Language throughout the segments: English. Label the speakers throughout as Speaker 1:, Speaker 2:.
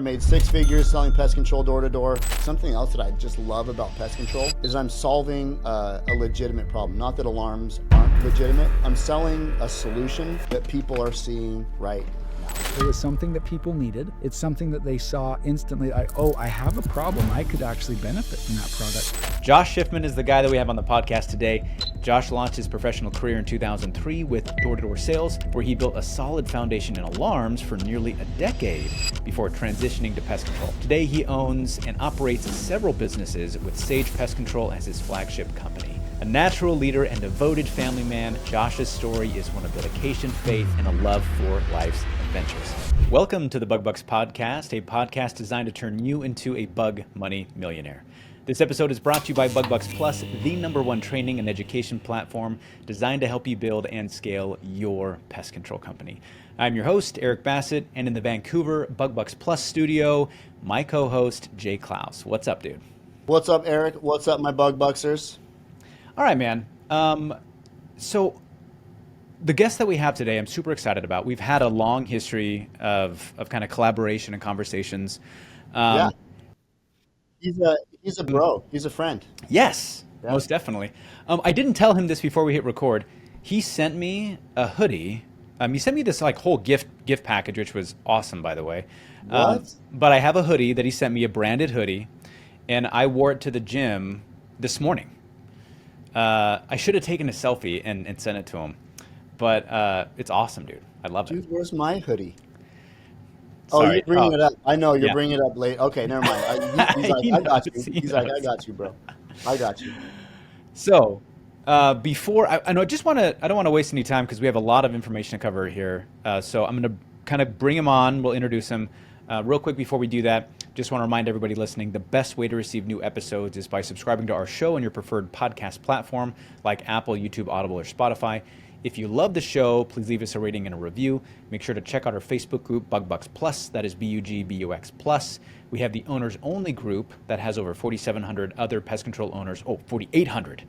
Speaker 1: Made six figures selling pest control door to door. Something else that I just love about pest control is I'm solving a legitimate problem. Not that alarms aren't legitimate. I'm selling a solution that people are seeing right now.
Speaker 2: It was something that people needed. It's something that they saw instantly. Like, oh, I have a problem. I could actually benefit from that product.
Speaker 3: Josh Shifman is the guy that we have on the podcast today. Josh launched his professional career in 2003 with door-to-door sales, where he built a solid foundation in alarms for nearly a decade before transitioning to pest control. Today, he owns and operates several businesses with Sage Pest Control as his flagship company. A natural leader and devoted family man, Josh's story is one of dedication, faith, and a love for life's adventures. Welcome to the Bug Bux Podcast, a podcast designed to turn you into a bug money millionaire. This episode is brought to you by Bug Bux Plus, the #1 training and education platform designed to help you build and scale your pest control company. I'm your host, Eric Bassett, and in the Vancouver Bug Bux Plus studio, my co-host, Jay Claus. What's up, dude?
Speaker 1: What's up, Eric? What's up, my bug buxers?
Speaker 3: All right, man. So the guest that we have today, I'm super excited about. We've had a long history of kind of collaboration and conversations.
Speaker 1: Yeah. He's a bro. He's a friend.
Speaker 3: Yes,
Speaker 1: Yeah.
Speaker 3: most definitely. I didn't tell him this before we hit record. He sent me a hoodie. He sent me this like whole gift package, which was awesome, by the way.
Speaker 1: What?
Speaker 3: But I have a hoodie that he sent me, a branded hoodie, and I wore it to the gym this morning. I should have taken a selfie and sent it to him, but it's awesome, dude. I love it.
Speaker 1: Dude, where's my hoodie?
Speaker 3: Sorry.
Speaker 1: Oh, you're bringing it up. I know you're
Speaker 3: Yeah.
Speaker 1: bringing it up late. Okay, never mind. He's like,
Speaker 3: He
Speaker 1: I got
Speaker 3: knows,
Speaker 1: you.
Speaker 3: he
Speaker 1: He's like, I
Speaker 3: knows.
Speaker 1: got you, bro. I got you.
Speaker 3: So, before I know, I don't want to waste any time because we have a lot of information to cover here. So I'm going to kind of bring him on. We'll introduce him real quick. Before we do that, just want to remind everybody listening, the best way to receive new episodes is by subscribing to our show on your preferred podcast platform like Apple, YouTube, Audible, or Spotify. If you love the show, please leave us a rating and a review. Make sure to check out our Facebook group, Bug Bux Plus. That is BUGBUX Plus. We have the owners only group that has over 4,700 other pest control owners. 4,800.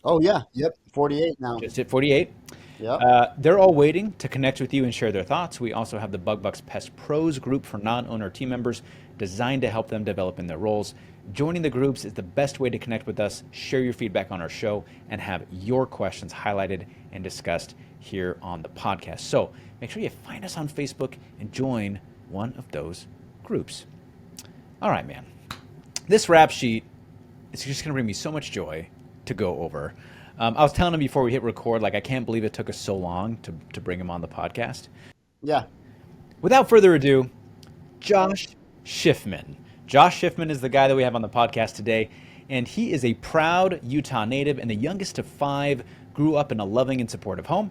Speaker 1: Oh, yeah. Yep. 48 now.
Speaker 3: Just hit 48.
Speaker 1: Yep.
Speaker 3: They're all waiting to connect with you and share their thoughts. We also have the Bug Bux Pest Pros group for non-owner team members designed to help them develop in their roles. Joining the groups is the best way to connect with us, share your feedback on our show, and have your questions highlighted and discussed here on the podcast. So make sure you find us on Facebook and join one of those groups. All right, man. This rap sheet is just going to bring me so much joy to go over. I was telling him before we hit record, like, I can't believe it took us so long to bring him on the podcast.
Speaker 1: Yeah.
Speaker 3: Without further ado, Josh Shifman. Josh Shifman is the guy that we have on the podcast today, and he is a proud Utah native and the youngest of 5, grew up in a loving and supportive home.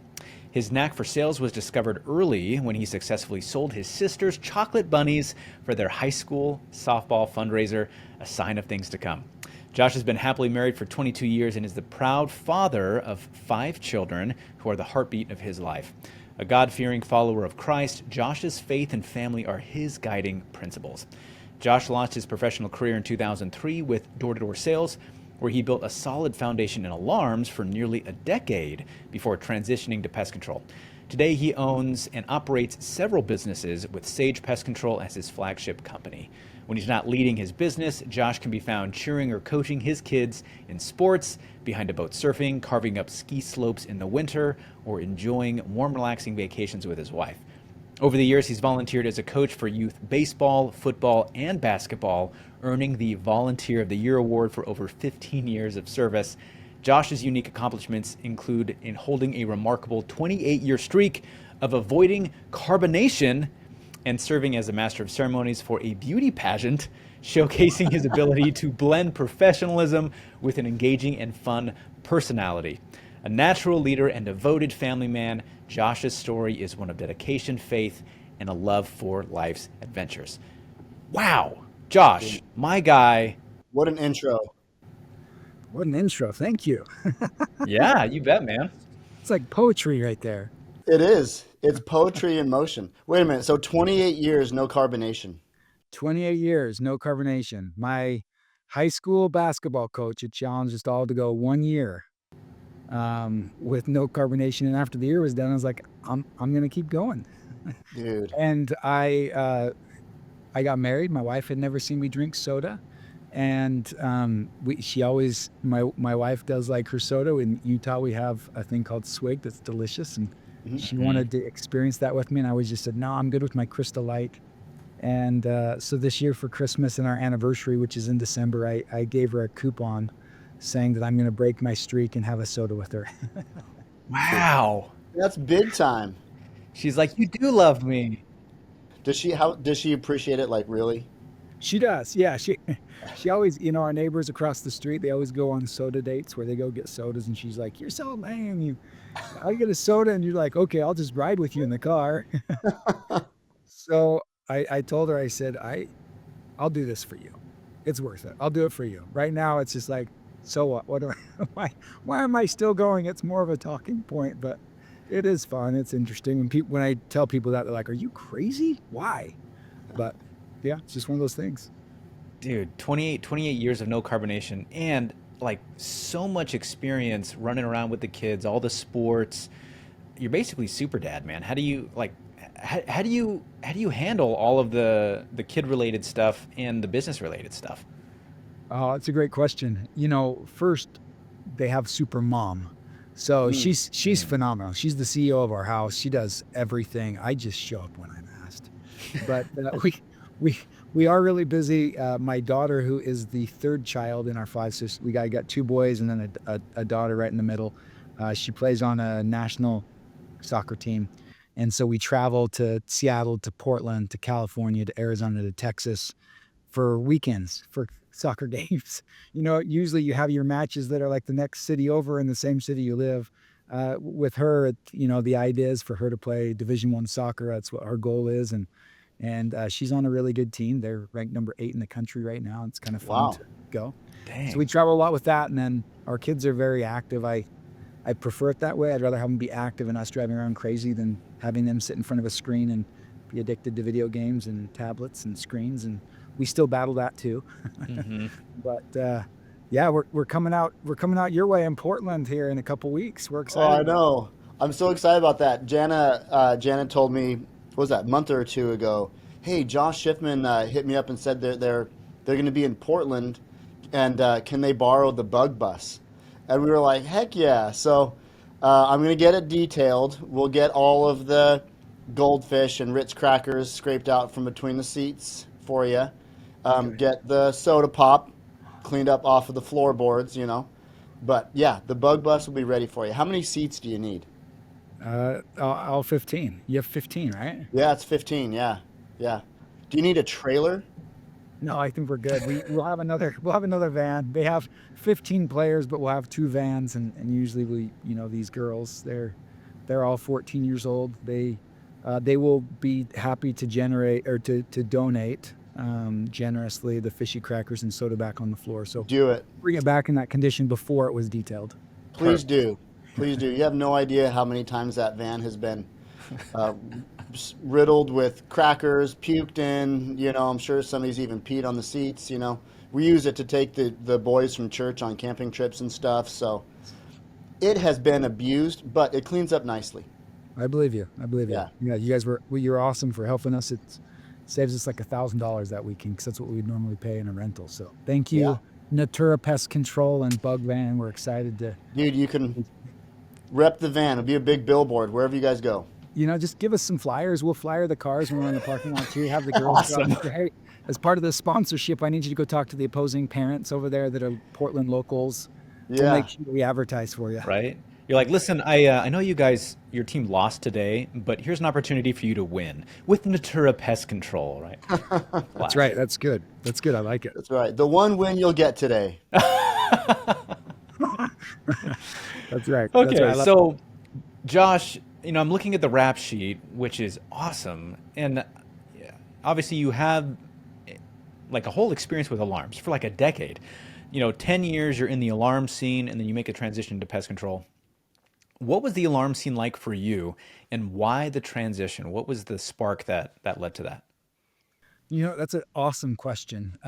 Speaker 3: His knack for sales was discovered early when he successfully sold his sister's chocolate bunnies for their high school softball fundraiser, a sign of things to come. Josh has been happily married for 22 years and is the proud father of 5 children who are the heartbeat of his life. A God-fearing follower of Christ, Josh's faith and family are his guiding principles. Josh launched his professional career in 2003 with door-to-door sales, where he built a solid foundation in alarms for nearly a decade before transitioning to pest control. Today, he owns and operates several businesses with Sage Pest Control as his flagship company. When he's not leading his business, Josh can be found cheering or coaching his kids in sports, behind a boat surfing, carving up ski slopes in the winter, or enjoying warm, relaxing vacations with his wife. Over the years, he's volunteered as a coach for youth baseball, football, and basketball, earning the Volunteer of the Year award for over 15 years of service. Josh's unique accomplishments include in holding a remarkable 28-year streak of avoiding carbonation and serving as a master of ceremonies for a beauty pageant, showcasing his ability to blend professionalism with an engaging and fun personality. A natural leader and devoted family man, Josh's story is one of dedication, faith, and a love for life's adventures. Wow, Josh, my guy.
Speaker 1: What an intro.
Speaker 2: What an intro. Thank you.
Speaker 3: Yeah, you bet, man.
Speaker 2: It's like poetry right there.
Speaker 1: It is. It's poetry in motion. Wait a minute. So 28 years, no carbonation.
Speaker 2: 28 years, no carbonation. My high school basketball coach had challenged us all to go 1 year with no carbonation. And after the year was done, I was like, I'm going to keep going.
Speaker 1: Dude.
Speaker 2: And I I got married. My wife had never seen me drink soda. And my wife does like her soda. In Utah, we have a thing called Swig that's delicious. And she wanted to experience that with me. And I always just said, no, I'm good with my Crystal Light. And so this year for Christmas and our anniversary, which is in December, I gave her a coupon saying that I'm going to break my streak and have a soda with her.
Speaker 3: Wow.
Speaker 1: That's big time.
Speaker 3: She's like, you do love me.
Speaker 1: Does she appreciate it? Like, really?
Speaker 2: She does. Yeah. She always, our neighbors across the street, they always go on soda dates where they go get sodas. And she's like, you're so lame. I'll get a soda. And you're like, okay, I'll just ride with you in the car. So I told her, I said, I'll do this for you. It's worth it. I'll do it for you. Right now, it's just like, so what? What do why am I still going? It's more of a talking point, but it is fun. It's interesting. When I tell people that, they're like, are you crazy? Why? But yeah, it's just one of those things.
Speaker 3: Dude, 28 years of no carbonation and like so much experience running around with the kids, all the sports. You're basically super dad, man. How do you handle all of the kid related stuff and the business related stuff?
Speaker 2: Oh, it's a great question. First they have super mom. So she's phenomenal. She's the CEO of our house. She does everything. I just show up when I'm asked. But we are really busy. My daughter, who is the third child in our five sisters, we got two boys and then a daughter right in the middle. She plays on a national soccer team. And so we travel to Seattle, to Portland, to California, to Arizona, to Texas for weekends, for soccer games. Usually you have your matches that are like the next city over in the same city you live. With her, the idea is for her to play Division I soccer. That's what our goal is. And she's on a really good team. They're ranked number 8 in the country right now. It's kind of fun to go.
Speaker 3: Dang.
Speaker 2: So we travel a lot with that. And then our kids are very active. I prefer it that way. I'd rather have them be active and us driving around crazy than having them sit in front of a screen and be addicted to video games and tablets and screens. And we still battle that too. But yeah, we're coming out your way in Portland here in a couple weeks. We're excited.
Speaker 1: Oh, I know. I'm so excited about that. Jana told me, what was that, a month or two ago? Hey, Josh Shifman hit me up and said they're going to be in Portland, and can they borrow the Bug Bus? And we were like, heck yeah. So I'm going to get it detailed. We'll get all of the goldfish and Ritz crackers scraped out from between the seats for you. Get the soda pop cleaned up off of the floorboards, But yeah, the Bug Bus will be ready for you. How many seats do you need?
Speaker 2: All 15. You have 15, right?
Speaker 1: Yeah, it's 15. Yeah. Do you need a trailer?
Speaker 2: No, I think we're good. We'll have another van. They have 15 players, but we'll have 2 vans, and usually these girls, they're all 14 years old. They will be happy to generate or to donate generously the fishy crackers and soda back on the floor. So
Speaker 1: do it.
Speaker 2: Bring it back in that condition before it was detailed.
Speaker 1: Please do. Please do. You have no idea how many times that van has been riddled with crackers, puked in. I'm sure somebody's even peed on the seats. We use it to take the boys from church on camping trips and stuff. So it has been abused, but it cleans up nicely.
Speaker 2: I believe you.
Speaker 1: Yeah.
Speaker 2: Yeah, you guys you're awesome for helping us. It saves us like $1,000 that weekend because that's what we'd normally pay in a rental. So thank you,
Speaker 1: Yeah.
Speaker 2: Natura Pest Control and Bug Van. We're excited to.
Speaker 1: Dude, you can rep the van. It'll be a big billboard wherever you guys go.
Speaker 2: Just give us some flyers. We'll flyer the cars when we're in the parking lot too. Have the girls
Speaker 3: Awesome.
Speaker 2: go out and say, hey, as part of the sponsorship, I need you to go talk to the opposing parents over there that are Portland locals to
Speaker 1: Yeah.
Speaker 2: make sure we advertise for you.
Speaker 3: Right? You're like, listen, I know you guys, your team lost today, but here's an opportunity for you to win with Natura Pest Control, right?
Speaker 2: That's right. That's good. I like it.
Speaker 1: That's right. The one win you'll get today.
Speaker 2: That's right.
Speaker 3: Okay,
Speaker 2: That's right.
Speaker 3: so Josh, I'm looking at the rap sheet, which is awesome, and obviously you have like a whole experience with alarms for like a decade. 10 years you're in the alarm scene, and then you make a transition to pest control. What was the alarm scene like for you, and why the transition? What was the spark that led to that?
Speaker 2: That's an awesome question.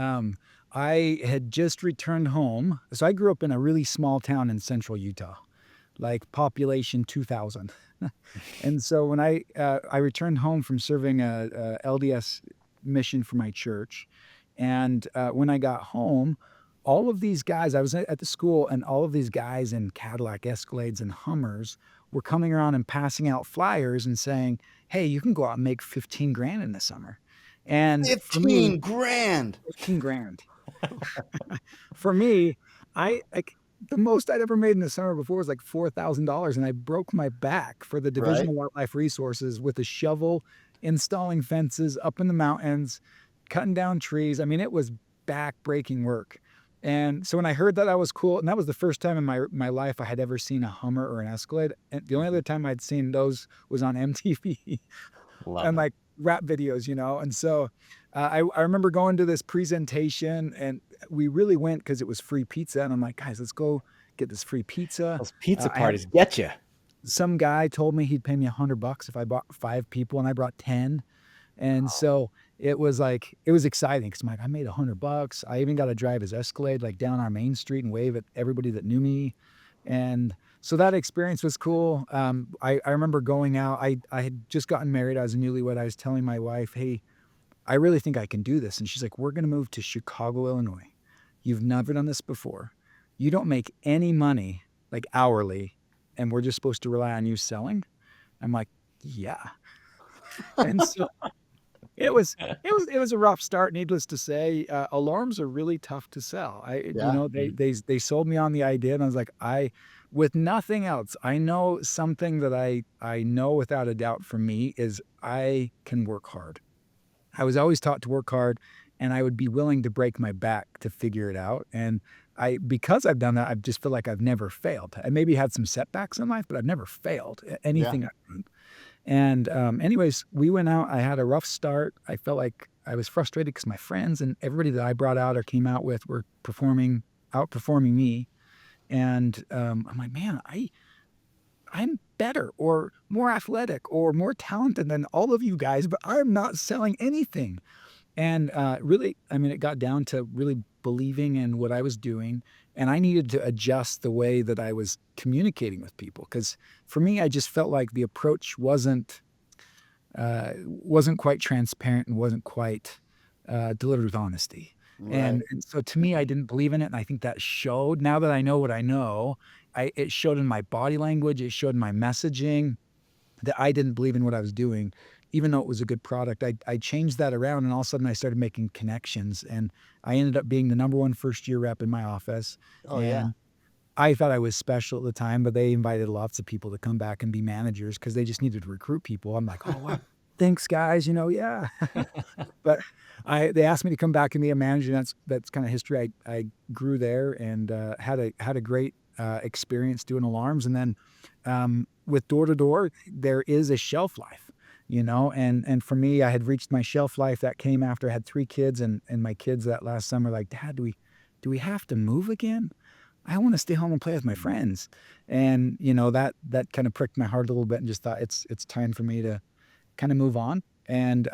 Speaker 2: I had just returned home. So I grew up in a really small town in central Utah, like population 2,000. And so when I returned home from serving a LDS mission for my church. And when I got home, all of these guys, I was at the school, and all of these guys in Cadillac Escalades and Hummers were coming around and passing out flyers and saying, hey, you can go out and make 15 grand in the summer. And for me,
Speaker 1: 15 grand.
Speaker 2: 15 grand. For me, the most I'd ever made in the summer before was like $4,000, and I broke my back for the Division of Wildlife Resources with a shovel, installing fences up in the mountains, cutting down trees. I mean, it was back-breaking work. And so when I heard that, I was cool. And that was the first time in my life I had ever seen a Hummer or an Escalade. And the only other time I'd seen those was on MTV and like rap videos, you know. And so I remember going to this presentation, and we really went because it was free pizza. And I'm like, guys, let's go get this free pizza.
Speaker 3: Those pizza parties get you.
Speaker 2: Some guy told me he'd pay me $100 if I bought 5 people, and I brought 10. And so it was exciting because I'm like, I made $100. I even got to drive his Escalade like down our main street and wave at everybody that knew me. And so that experience was cool. I remember going out. I had just gotten married. I was a newlywed. I was telling my wife, hey, I really think I can do this. And she's like, we're going to move to Chicago, Illinois. You've never done this before. You don't make any money like hourly, and we're just supposed to rely on you selling. I'm like, yeah. And so it was a rough start, needless to say. Alarms are really tough to sell. They sold me on the idea, and I was like, with nothing else, I know something that I know without a doubt for me is I can work hard. I was always taught to work hard, and I would be willing to break my back to figure it out. And because I've done that, I just feel like I've never failed. I maybe had some setbacks in life, but I've never failed at anything I've done. And anyways, we went out. I had a rough start. I felt like I was frustrated because my friends and everybody that I brought out or came out with were outperforming me. And I'm like, man, I'm better or more athletic or more talented than all of you guys, but I'm not selling anything. And really, I mean, it got down to really believing in what I was doing. And I needed to adjust the way that I was communicating with people. Because for me, I just felt like the approach wasn't quite transparent and wasn't quite delivered with honesty. Right. And so to me, I didn't believe in it. And I think that showed. Now that I know what I know, it showed in my body language. It showed in my messaging that I didn't believe in what I was doing. Even though it was a good product, I changed that around, and all of a sudden I started making connections, and I ended up being the #1 first-year rep in my office.
Speaker 1: Oh, yeah.
Speaker 2: I thought I was special at the time, but they invited lots of people to come back and be managers because they just needed to recruit people. I'm like, oh, wow. Thanks, guys. Yeah. But they asked me to come back and be a manager. That's kind of history. I grew there and had a great experience doing alarms. And then with door to door, there is a shelf life. And for me, I had reached my shelf life. That came after I had 3 kids, and my kids that last summer like, Dad, do we have to move again? I want to stay home and play with my friends. And that kind of pricked my heart a little bit, and just thought it's time for me to kind of move on. And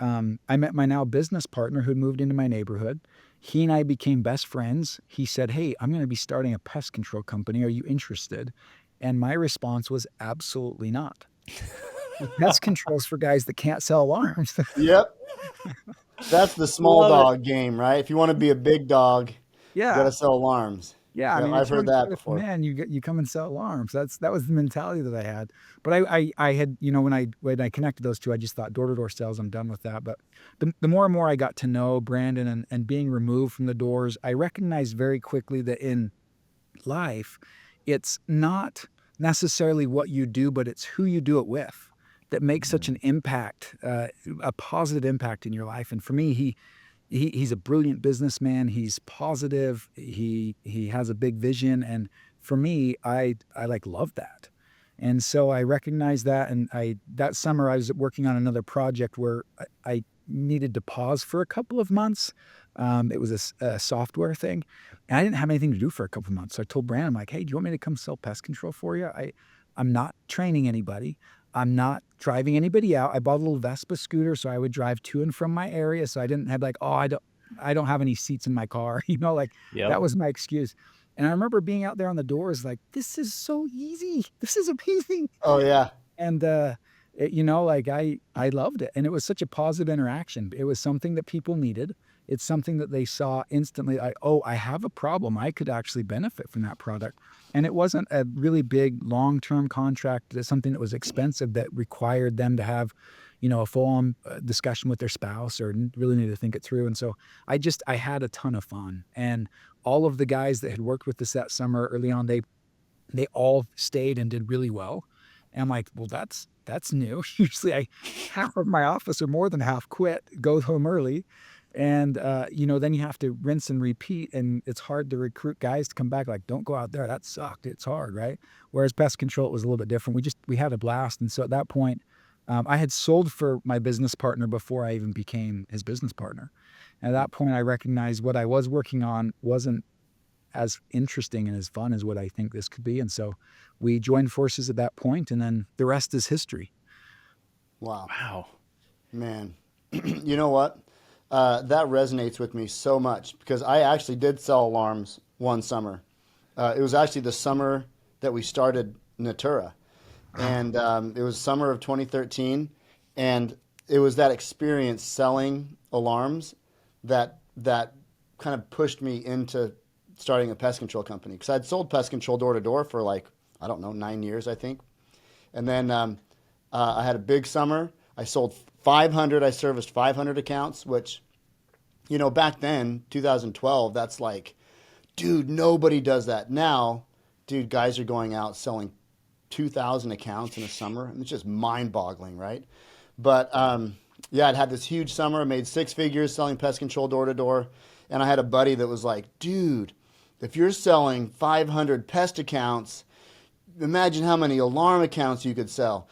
Speaker 2: I met my now business partner who had moved into my neighborhood. He and I became best friends. He said, hey, I'm going to be starting a pest control company. Are you interested? And my response was absolutely not. Pest control's for guys that can't sell alarms.
Speaker 1: Yep. That's the small dog game, right? If you want to be a big dog, you got to sell alarms.
Speaker 2: Yeah, I mean,
Speaker 1: I've heard that before.
Speaker 2: Man, you come and sell alarms. That was the mentality that I had. But I had, when I connected those two, I just thought door-to-door sales, I'm done with that. But the more and more I got to know Brandon and being removed from the doors, I recognized very quickly that in life, it's not necessarily what you do, but it's who you do it with that makes such an impact, a positive impact in your life. And for me, he's a brilliant businessman. He's positive. He has a big vision. And for me, I love that. And so I recognized that. And that summer I was working on another project where I needed to pause for a couple of months. It was a software thing, and I didn't have anything to do for a couple of months. So I told Brandon, I'm like, hey, do you want me to come sell pest control for you? I'm not training anybody. I'm not driving anybody out. I bought a little Vespa scooter so I would drive to and from my area. So I didn't have like, I don't have any seats in my car. That was my excuse. And I remember being out there on the doors like, this is so easy. This is amazing.
Speaker 1: Oh, yeah.
Speaker 2: And like I loved it. And it was such a positive interaction. It was something that people needed. It's something that they saw instantly. I have a problem. I could actually benefit from that product. And it wasn't a really big long-term contract. It's something that was expensive that required them to have, a full-on discussion with their spouse or really need to think it through. And so I had a ton of fun. And all of the guys that had worked with us that summer early on, they all stayed and did really well. And I'm like, well, that's new. Usually half of my office or more than half quit, go home early. And, then you have to rinse and repeat. And it's hard to recruit guys to come back. Like, don't go out there. That sucked. It's hard, right? Whereas pest control, it was a little bit different. We had a blast. And so at that point, I had sold for my business partner before I even became his business partner. And at that point, I recognized what I was working on wasn't as interesting and as fun as what I think this could be. And so we joined forces at that point, and then the rest is history.
Speaker 1: Wow. Man, you know what? That resonates with me so much because I actually did sell alarms one summer. It was actually the summer that we started Natura. And it was summer of 2013. And it was that experience selling alarms that kind of pushed me into starting a pest control company, because I'd sold pest control door to door for 9 years, I think. And then I had a big summer. I sold 500. I serviced 500 accounts, which, back then, 2012, that's like, dude, nobody does that. Now, dude, guys are going out selling 2,000 accounts in a summer. And it's just mind boggling, right? But I'd had this huge summer. I made 6 figures selling pest control door to door. And I had a buddy that was like, dude, if you're selling 500 pest accounts, imagine how many alarm accounts you could sell.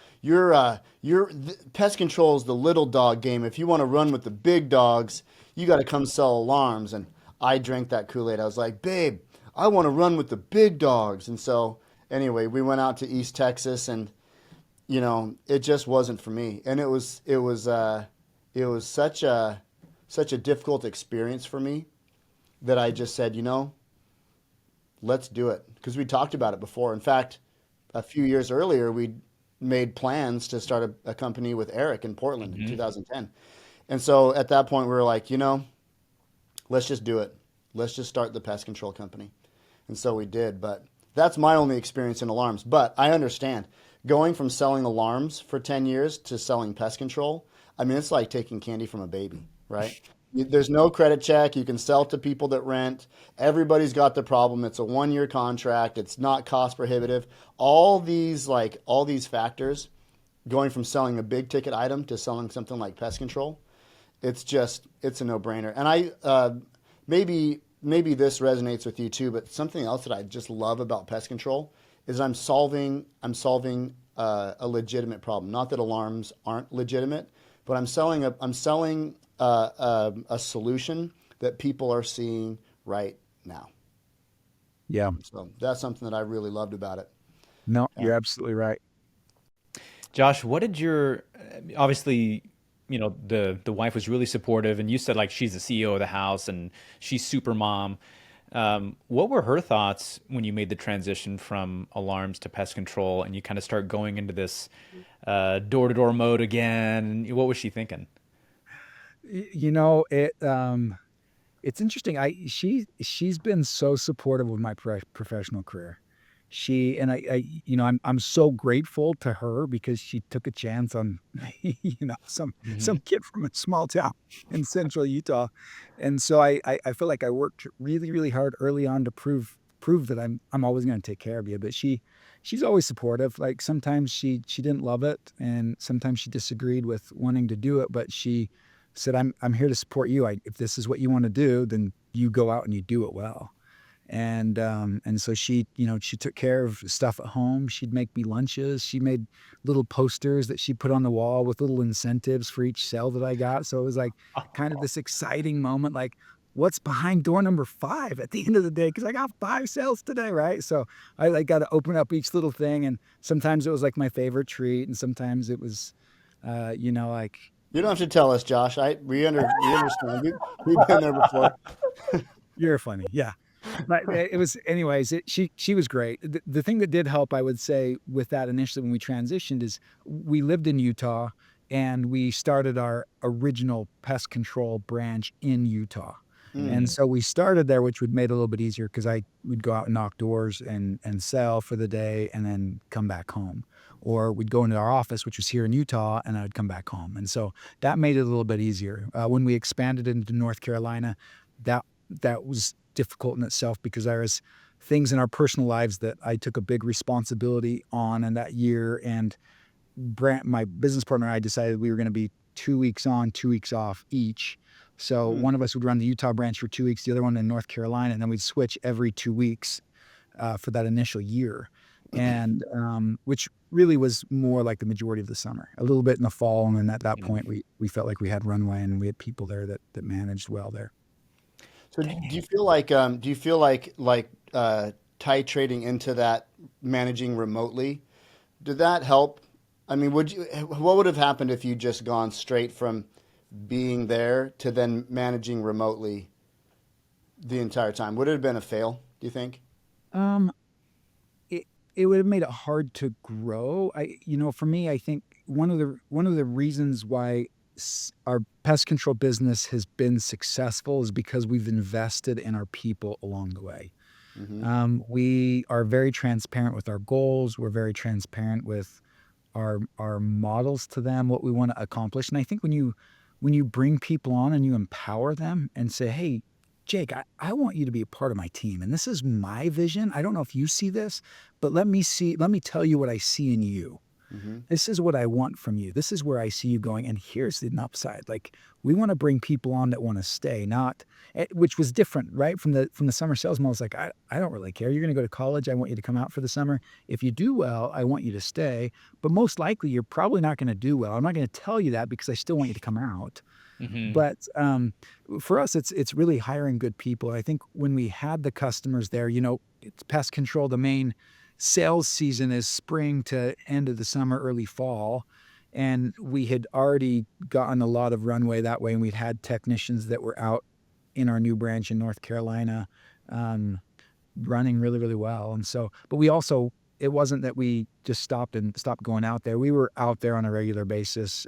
Speaker 1: Pest control is the little dog game. If you want to run with the big dogs, you got to come sell alarms. And I drank that Kool-Aid. I was like, babe, I want to run with the big dogs. And so anyway, we went out to East Texas, and it just wasn't for me. And it was such a difficult experience for me that I just said, let's do it, because we talked about it before. In fact, a few years earlier, we made plans to start a company with Eric in Portland in 2010. And so at that point, we were like, let's just do it. Let's just start the pest control company. And so we did. But that's my only experience in alarms. But I understand going from selling alarms for 10 years to selling pest control. I mean, it's like taking candy from a baby, right? There's no credit check. You can sell to people that rent. Everybody's got the problem. It's a 1-year contract. It's not cost prohibitive. All these factors, going from selling a big ticket item to selling something like pest control, it's a no-brainer. And I maybe this resonates with you too, but something else that I just love about pest control is I'm solving a legitimate problem. Not that alarms aren't legitimate, but I'm selling a solution that people are seeing right now.
Speaker 2: Yeah.
Speaker 1: So that's something that I really loved about it.
Speaker 2: No, you're absolutely right.
Speaker 3: Josh, what did obviously, the wife was really supportive, and you said like she's the CEO of the house and she's super mom. What were her thoughts when you made the transition from alarms to pest control and you kind of start going into this door-to-door mode again? What was she thinking?
Speaker 2: It's interesting. She's been so supportive of my professional career. I'm so grateful to her because she took a chance on, some kid from a small town in central Utah. And so I feel like I worked really, really hard early on to prove that I'm always going to take care of you. But she's always supportive. Like sometimes she didn't love it, and sometimes she disagreed with wanting to do it, but she said, I'm here to support you. If this is what you want to do, then you go out and you do it well. And so she took care of stuff at home. She'd make me lunches. She made little posters that she put on the wall with little incentives for each sale that I got. So it was like kind of this exciting moment, like what's behind door number 5 at the end of the day? Because I got 5 sales today, right? So I got to open up each little thing. And sometimes it was like my favorite treat. And sometimes it was, like...
Speaker 1: You don't have to tell us, Josh. We understand. We've been there before.
Speaker 2: You're funny. Yeah. But it was, anyways. She was great. The thing that did help, I would say, with that initially when we transitioned is we lived in Utah, and we started our original pest control branch in Utah. And so we started there, which would made it a little bit easier because I would go out and knock doors and sell for the day and then come back home. Or we'd go into our office, which was here in Utah, and I'd come back home. And so that made it a little bit easier. When we expanded into North Carolina, that was difficult in itself because there was things in our personal lives that I took a big responsibility on in that year. And my business partner and I decided we were going to be 2 weeks on, 2 weeks off each. So one of us would run the Utah branch for 2 weeks, the other one in North Carolina, and then we'd switch every 2 weeks for that initial year. And which really was more like the majority of the summer, a little bit in the fall. And then at that point, we felt like we had runway and we had people there that managed well there.
Speaker 1: So do you feel like titrating into that managing remotely, did that help? I mean, what would have happened if you just gone straight from being there to then managing remotely the entire time? Would it have been a fail, do you think?
Speaker 2: It would have made it hard to grow. For me, I think one of the reasons why our pest control business has been successful is because we've invested in our people along the way. We are very transparent with our goals. We're very transparent with our models to them, what we want to accomplish. And I think when you bring people on and you empower them and say, hey, Jake, I want you to be a part of my team. And this is my vision. I don't know if you see this, but let me tell you what I see in you. This is what I want from you. This is where I see you going. And here's the upside. Like, we want to bring people on that want to stay, which was different, right? From the summer sales model. It's like, I don't really care. You're going to go to college. I want you to come out for the summer. If you do well, I want you to stay. But most likely, you're probably not going to do well. I'm not going to tell you that because I still want you to come out. But for us, it's really hiring good people. I think when we had the customers there, it's pest control. The main sales season is spring to end of the summer, early fall. And we had already gotten a lot of runway that way. And we'd had technicians that were out in our new branch in North Carolina running really, really well. And so, but we also, it wasn't that we just stopped going out there. We were out there on a regular basis.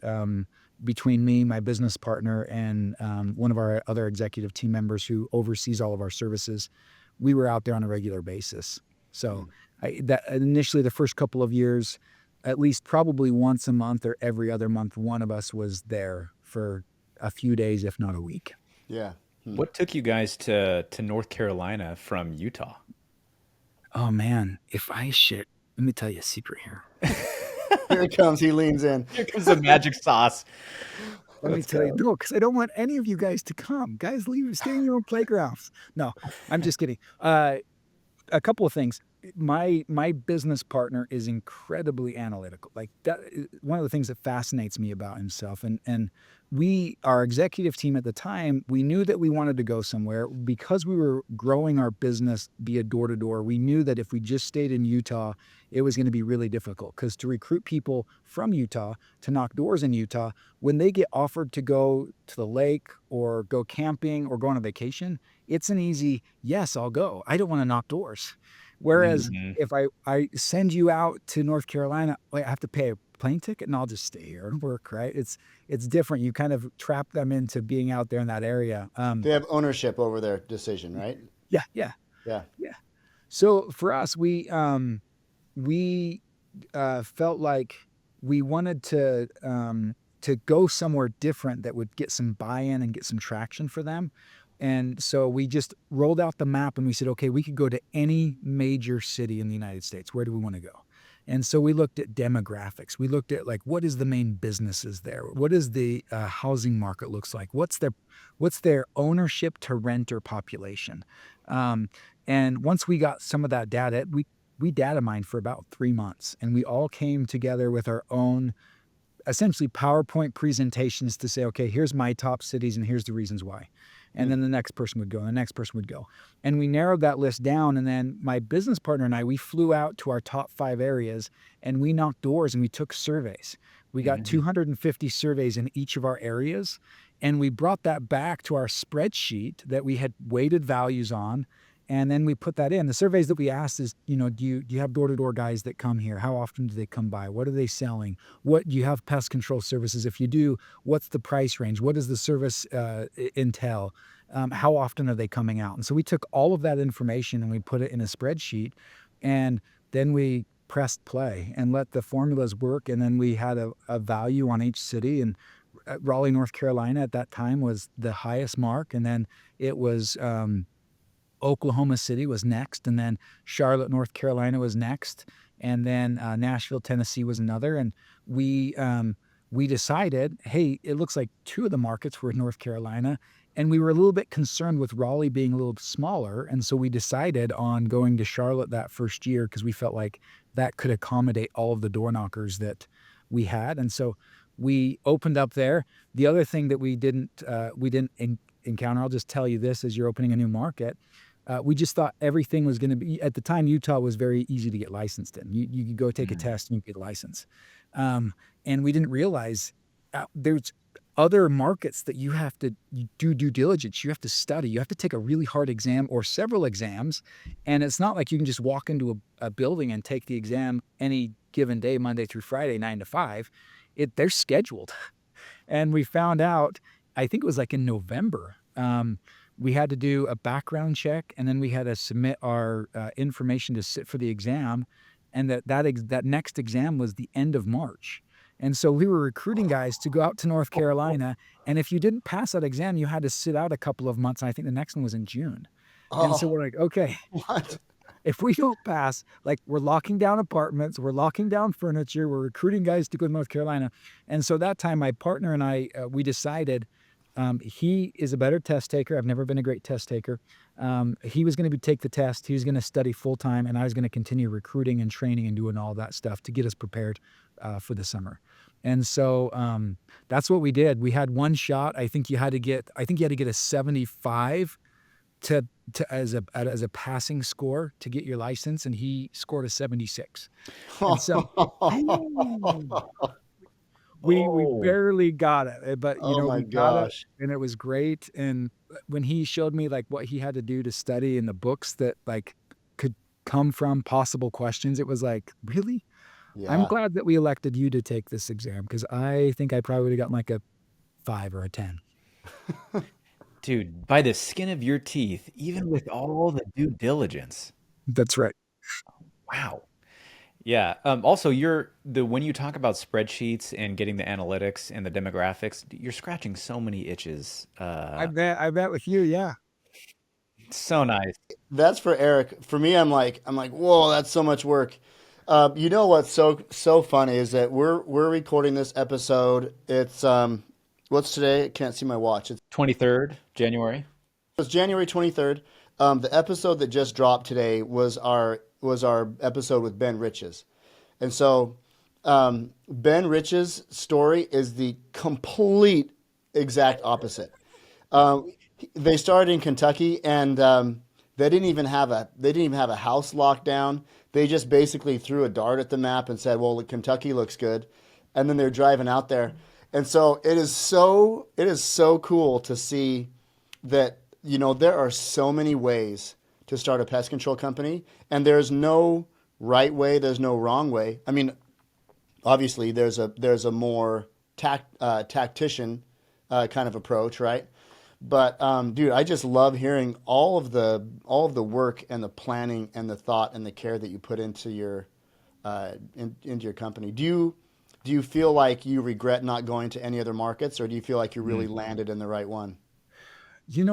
Speaker 2: Between me, my business partner, and one of our other executive team members who oversees all of our services, we were out there on a regular basis. So that initially the first couple of years, at least probably once a month or every other month, one of us was there for a few days, if not a week.
Speaker 1: Yeah.
Speaker 3: What took you guys to North Carolina from Utah?
Speaker 2: Oh man, let me tell you a secret here.
Speaker 1: Here it comes. He leans in.
Speaker 3: Here comes the magic sauce.
Speaker 2: Let me tell you, no, because I don't want any of you guys to come. Guys, stay in your own playgrounds. No, I'm just kidding. A couple of things. My business partner is incredibly analytical. Like, that is one of the things that fascinates me about himself. And our executive team at the time, we knew that we wanted to go somewhere because we were growing our business via door to door. We knew that if we just stayed in Utah, it was going to be really difficult because to recruit people from Utah to knock doors in Utah, when they get offered to go to the lake or go camping or go on a vacation, it's an easy, yes, I'll go. I don't want to knock doors. Whereas if I send you out to North Carolina, I have to pay a plane ticket and I'll just stay here and work, right? It's different. You kind of trap them into being out there in that area.
Speaker 1: They have ownership over their decision, right?
Speaker 2: Yeah. So for us, we felt like we wanted to go somewhere different that would get some buy-in and get some traction for them. And so we just rolled out the map and we said, okay, we could go to any major city in the United States. Where do we want to go? And so we looked at demographics. We looked at, like, what is the main businesses there? What is the housing market looks like? What's their ownership to renter population? And once we got some of that data, we data mined for about 3 months, and we all came together with our own essentially PowerPoint presentations to say, okay, here's my top cities and here's the reasons why. And then the next person would go, and the next person would go. And we narrowed that list down. And then my business partner and I, we flew out to our top 5 areas and we knocked doors and we took surveys. We got 250 surveys in each of our areas. And we brought that back to our spreadsheet that we had weighted values on. And then we put that in. The surveys that we asked is, do you have door-to-door guys that come here? How often do they come by? What are they selling? What do you have pest control services? If you do, what's the price range? What does the service entail? How often are they coming out? And so we took all of that information and we put it in a spreadsheet, and then we pressed play and let the formulas work. And then we had a value on each city, and Raleigh, North Carolina at that time was the highest mark. And then it was Oklahoma City was next, and then Charlotte, North Carolina was next, and then Nashville, Tennessee was another. And we decided, hey, it looks like two of the markets were in North Carolina, and we were a little bit concerned with Raleigh being a little smaller. And so we decided on going to Charlotte that first year because we felt like that could accommodate all of the door knockers that we had. And so we opened up there. The other thing that we didn't encounter, I'll just tell you this as you're opening a new market, we just thought everything was going to be, at the time, Utah was very easy to get licensed in. You could go take a test and you get a license. And we didn't realize there's other markets that you have to do due diligence. You have to study. You have to take a really hard exam or several exams. And it's not like you can just walk into a building and take the exam any given day, Monday through Friday, 9 to 5. They're scheduled. And we found out, I think it was like in November, we had to do a background check, and then we had to submit our information to sit for the exam. And that next exam was the end of March. And so we were recruiting guys to go out to North Carolina. And if you didn't pass that exam, you had to sit out a couple of months. And I think the next one was in June. And so we're like, okay,
Speaker 1: What?
Speaker 2: if we don't pass, like, we're locking down apartments, we're locking down furniture, we're recruiting guys to go to North Carolina. And so that time, my partner and I, we decided he is a better test taker. I've never been a great test taker. He was going to take the test. He was going to study full time, and I was going to continue recruiting and training and doing all that stuff to get us prepared for the summer. And so that's what we did. We had one shot. I think you had to get a 75 as a passing score to get your license, and he scored a 76. And so we barely got it, but
Speaker 1: Oh my
Speaker 2: we got it,
Speaker 1: gosh.
Speaker 2: and it was great. And when he showed me like what he had to do to study in the books that like could come from possible questions, it was like, really? I'm
Speaker 1: Yeah.
Speaker 2: glad that we elected you to take this exam, because I think I probably would have gotten like a 5 or a 10.
Speaker 3: Dude, by the skin of your teeth, even with all the due diligence.
Speaker 2: That's right.
Speaker 3: Wow. Yeah. Also, when you talk about spreadsheets and getting the analytics and the demographics, you're scratching so many itches.
Speaker 2: I bet with you, yeah.
Speaker 3: So nice.
Speaker 1: That's for Eric. For me, I'm like, whoa, that's so much work. You know what's so funny is that we're recording this episode. It's what's today? I can't see my watch.
Speaker 3: 23rd January.
Speaker 1: It's January 23rd. The episode that just dropped today was our episode with Ben Riches. And so Ben Riches' story is the complete exact opposite. They started in Kentucky, and they didn't even have a house locked down. They just basically threw a dart at the map and said, "Well, Kentucky looks good," and then they're driving out there. And so it is so cool to see that there are so many ways to start a pest control company, and there's no right way, there's no wrong way. I mean, obviously there's a more tactician kind of approach, right? But dude, I just love hearing all of the work and the planning and the thought and the care that you put into your into your company. Do you feel like you regret not going to any other markets, or do you feel like you really landed in the right one?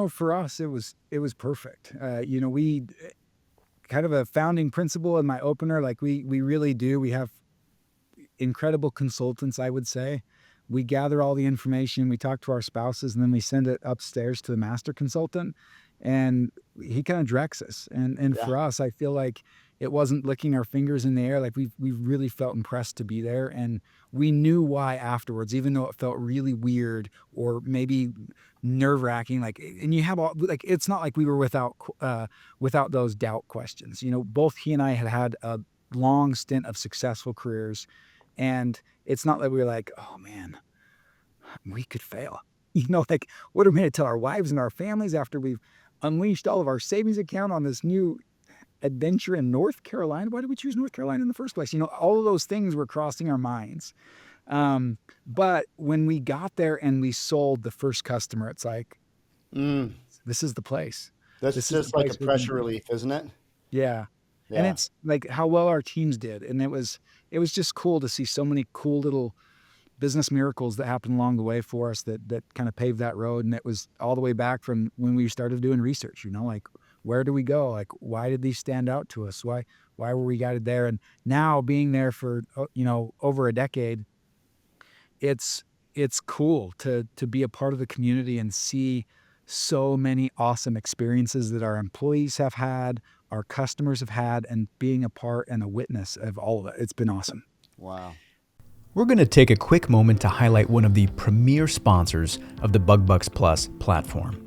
Speaker 2: For us, it was perfect. We kind of a founding principle in my opener, like we really do. We have incredible consultants, I would say. We gather all the information, we talk to our spouses, and then we send it upstairs to the master consultant, and he kind of directs us. And
Speaker 1: Yeah.
Speaker 2: for us, I feel like it wasn't licking our fingers in the air. Like we really felt impressed to be there, and we knew why afterwards, even though it felt really weird or maybe nerve-wracking. Like, and you have all, like, it's not like we were without those doubt questions. Both he and I had a long stint of successful careers, and it's not that we were like, oh man, we could fail. Like, what are we going to tell our wives and our families after we've unleashed all of our savings account on this new adventure in North Carolina. Why did we choose North Carolina in the first place? All of those things were crossing our minds. But when we got there and we sold the first customer, it's like, this is the place.
Speaker 1: That's
Speaker 2: This is
Speaker 1: just
Speaker 2: the
Speaker 1: like a
Speaker 2: place we're gonna
Speaker 1: pressure
Speaker 2: be.
Speaker 1: relief, isn't it?
Speaker 2: Yeah. And
Speaker 1: Yeah.
Speaker 2: it's like how well our teams did. And it was just cool to see so many cool little business miracles that happened along the way for us that kind of paved that road. And it was all the way back from when we started doing research, like where do we go? Like, why did these stand out to us? Why were we guided there? And now being there for, over a decade, it's cool to be a part of the community and see so many awesome experiences that our employees have had, our customers have had, and being a part and a witness of all of it. It's been awesome.
Speaker 1: Wow.
Speaker 3: We're going to take a quick moment to highlight one of the premier sponsors of the Bug Bux Plus platform.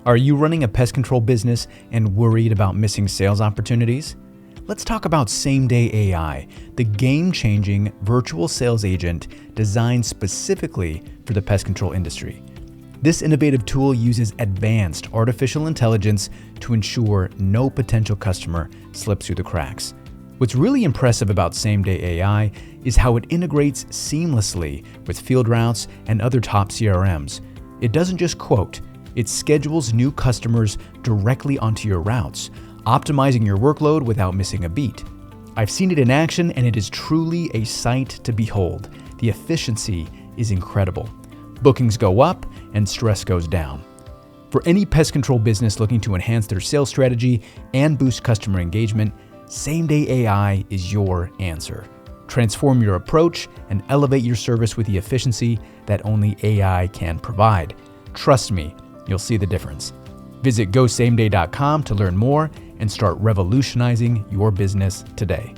Speaker 3: Are you running a pest control business and worried about missing sales opportunities? Let's talk about Same Day AI, the game-changing virtual sales agent designed specifically for the pest control industry. This innovative tool uses advanced artificial intelligence to ensure no potential customer slips through the cracks. What's really impressive about Same Day AI is how it integrates seamlessly with field routes and other top CRMs. It doesn't just quote, it schedules new customers directly onto your routes, optimizing your workload without missing a beat. I've seen it in action and it is truly a sight to behold. The efficiency is incredible. Bookings go up and stress goes down. For any pest control business looking to enhance their sales strategy and boost customer engagement, Same Day AI is your answer. Transform your approach and elevate your service with the efficiency that only AI can provide. Trust me, you'll see the difference. Visit GoSameDay.com to learn more and start revolutionizing your business today.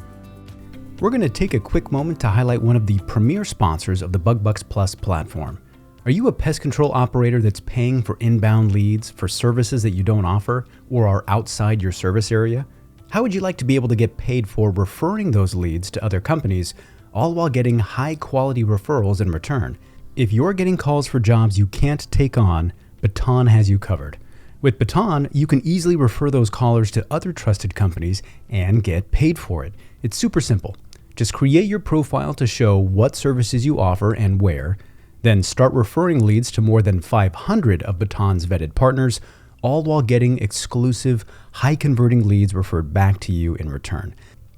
Speaker 3: We're going to take a quick moment to highlight one of the premier sponsors of the Bug Bux Plus platform. Are you a pest control operator that's paying for inbound leads for services that you don't offer or are outside your service area? How would you like to be able to get paid for referring those leads to other companies, all while getting high-quality referrals in return? If you're getting calls for jobs you can't take on, Baton has you covered. With Baton, you can easily refer those callers to other trusted companies and get paid for it. It's super simple. Just create your profile to show what services you offer and where, then start referring leads to more than 500 of Baton's vetted partners, all while getting exclusive, high-converting leads referred back to you in return.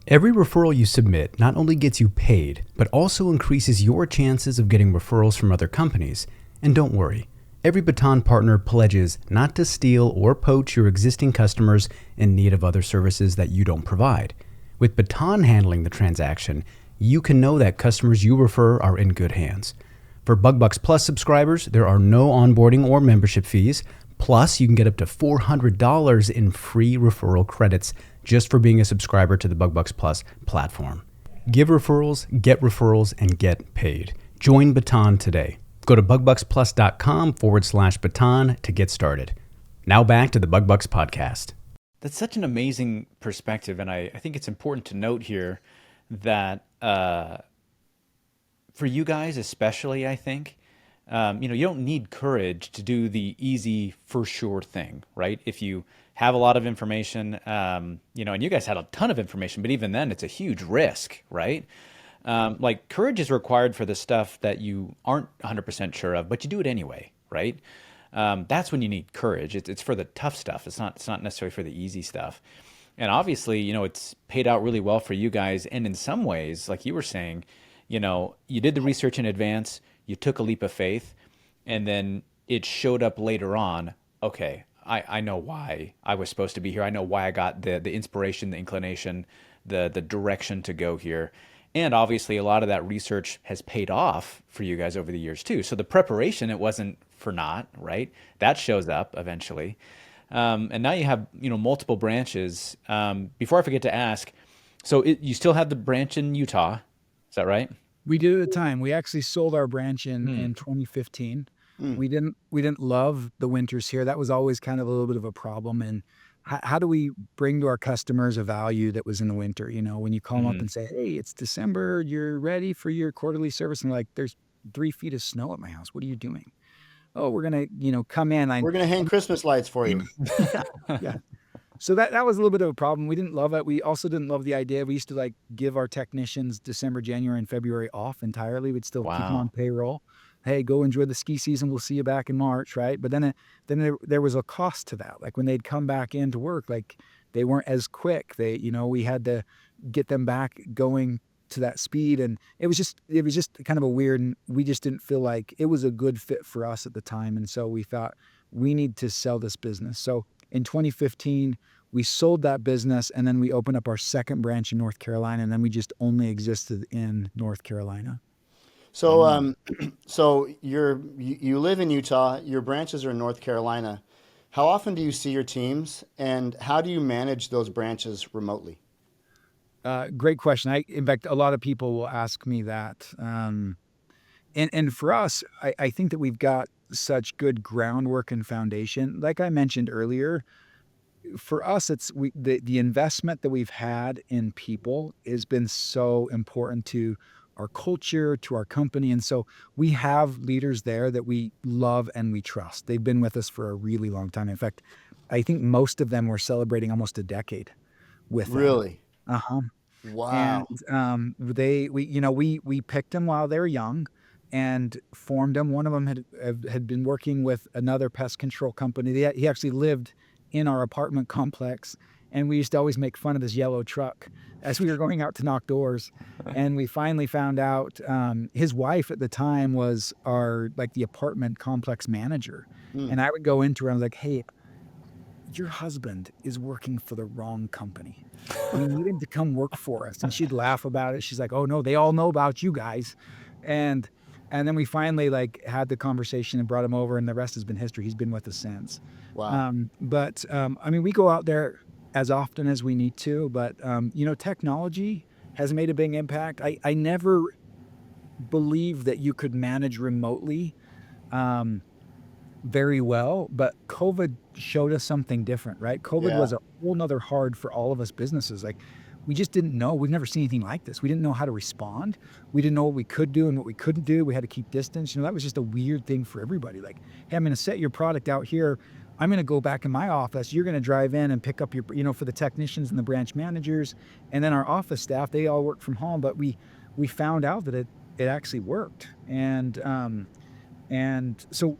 Speaker 3: Every referral you submit not only gets you paid, but also increases your chances of getting referrals from other companies. And don't worry, every Baton partner pledges not to steal or poach your existing customers in need of other services that you don't provide. With Baton handling the transaction, you can know that customers you refer are in good hands. For Bug Bux Plus subscribers, there are no onboarding or membership fees. Plus, you can get up to $400 in free referral credits just for being a subscriber to the Bug Bux Plus platform. Give referrals, and get paid. Join Baton today. Go to bugbuxplus.com/Baton to get started. Now back to the Bug Bux Podcast. That's such an amazing perspective, and I think it's important to note here that for you guys especially, I think, you don't need courage to do the easy for sure thing, right? If you have a lot of information, and you guys had a ton of information, but even then it's a huge risk, right? Like courage is required for the stuff that you aren't 100% sure of, but you do it anyway, right? That's when you need courage. It's for the tough stuff. It's not necessarily for the easy stuff. And obviously, it's paid out really well for you guys. And in some ways, like you were saying, you did the research in advance, you took a leap of faith, and then it showed up later on. Okay, I know why I was supposed to be here. I know why I got the inspiration, the inclination, the direction to go here. And obviously a lot of that research has paid off for you guys over the years too. So the preparation, it wasn't for naught, right? That shows up eventually. And now you have, multiple branches. Before I forget to ask, so you still have the branch in Utah, is that right?
Speaker 2: We did at the time. We actually sold our branch in 2015. We didn't love the winters here. That was always kind of a little bit of a problem. And how do we bring to our customers a value that was in the winter? When you call them up and say, hey, it's December, you're ready for your quarterly service. And like, there's 3 feet of snow at my house. What are you doing? oh, we're going to, come in.
Speaker 1: We're going to hang Christmas lights for you.
Speaker 2: Yeah. Yeah. So that was a little bit of a problem. We didn't love it. We also didn't love the idea. We used to like give our technicians December, January, and February off entirely. We'd still keep them on
Speaker 3: Wow.
Speaker 2: payroll. Hey, go enjoy the ski season. We'll see you back in March, right? But then there was a cost to that. Like when they'd come back into work, like they weren't as quick. We had to get them back going to that speed, and it was just kind of a weird. And we just didn't feel like it was a good fit for us at the time, and so we thought we need to sell this business. So in 2015, we sold that business, and then we opened up our second branch in North Carolina, and then we just only existed in North Carolina.
Speaker 1: So, so you live in Utah. Your branches are in North Carolina. How often do you see your teams, and how do you manage those branches remotely?
Speaker 2: Great question. In fact, a lot of people will ask me that. And for us, I think that we've got such good groundwork and foundation. Like I mentioned earlier, for us, the investment that we've had in people has been so important to our culture, to our company. And so we have leaders there that we love and we trust. They've been with us for a really long time. In fact, I think most of them were celebrating almost a decade with them.
Speaker 1: Really?
Speaker 2: Uh-huh. And
Speaker 1: Wow.
Speaker 2: we picked them while they were young and formed them. One of them had been working with another pest control company. He actually lived in our apartment complex, and we used to always make fun of his yellow truck as we were going out to knock doors. And we finally found out his wife at the time was the apartment complex manager.
Speaker 1: Hmm.
Speaker 2: And I would go into her and I was like, hey, your husband is working for the wrong company. We need him to come work for us. And she'd laugh about it. She's like, oh no, they all know about you guys. And then we finally had the conversation and brought him over, and the rest has been history. He's been with us since.
Speaker 1: Wow.
Speaker 2: We go out there as often as we need to, but technology has made a big impact. I never believed that you could manage remotely very well, but COVID showed us something different, right? COVID
Speaker 1: Yeah.
Speaker 2: was a whole nother hard for all of us businesses. Like we just didn't know. We've never seen anything like this. We didn't know how to respond. We didn't know what we could do and what we couldn't do. We had to keep distance. That was just a weird thing for everybody. Like, hey, I'm going to set your product out here. I'm going to go back in my office. You're going to drive in and pick up your, for the technicians and the branch managers, and then our office staff, they all work from home. But we found out that it actually worked. And so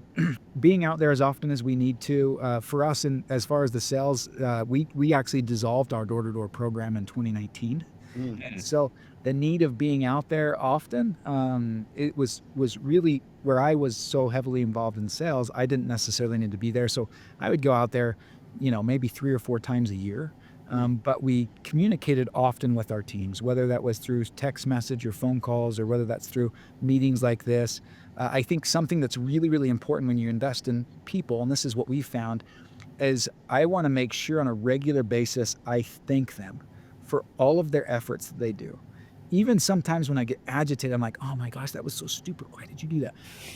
Speaker 2: being out there as often as we need to, for us, and as far as the sales, we actually dissolved our door-to-door program in 2019.
Speaker 1: Mm.
Speaker 2: So the need of being out there often, it was really where I was so heavily involved in sales. I didn't necessarily need to be there. So I would go out there, maybe 3 or 4 times a year. But we communicated often with our teams, whether that was through text message or phone calls, or whether that's through meetings like this. I think something that's really, really important when you invest in people, and this is what we found, is I want to make sure on a regular basis I thank them for all of their efforts that they do. Even sometimes when I get agitated, I'm like, oh my gosh, that was so stupid. Why did you do that?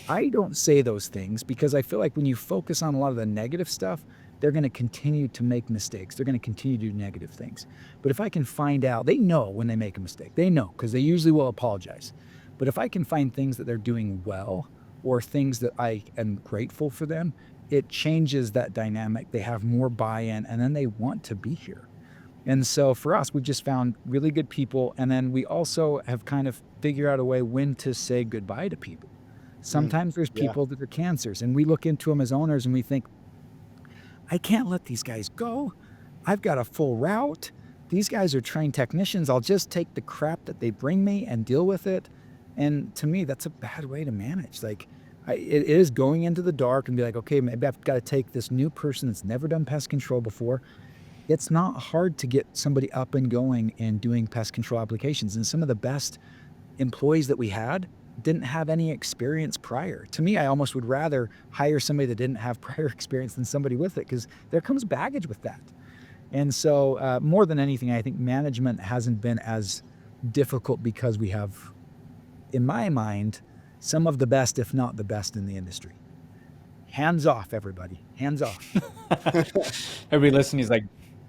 Speaker 2: I don't say those things because I feel like when you focus on a lot of the negative stuff, they're going to continue to make mistakes. They're going to continue to do negative things. But if I can find out, they know when they make a mistake. They know, because they usually will apologize. But if I can find things that they're doing well, or things that I am grateful for them, it changes that dynamic. They have more buy-in, and then they want to be here. And so for us, we've just found really good people. And then we also have kind of figured out a way when to say goodbye to people. Sometimes there's
Speaker 1: Yeah.
Speaker 2: people that are cancers, and we look into them as owners and we think, I can't let these guys go. I've got a full route. These guys are trained technicians. I'll just take the crap that they bring me and deal with it. And to me, that's a bad way to manage. Like, it is going into the dark and be like, okay, maybe I've got to take this new person that's never done pest control before. It's not hard to get somebody up and going and doing pest control applications. And some of the best employees that we had didn't have any experience prior. To me, I almost would rather hire somebody that didn't have prior experience than somebody with it, because there comes baggage with that. And so more than anything, I think management hasn't been as difficult because we have, in my mind, some of the best, if not the best in the industry. Hands off, everybody. Hands off.
Speaker 3: Everybody listening is like,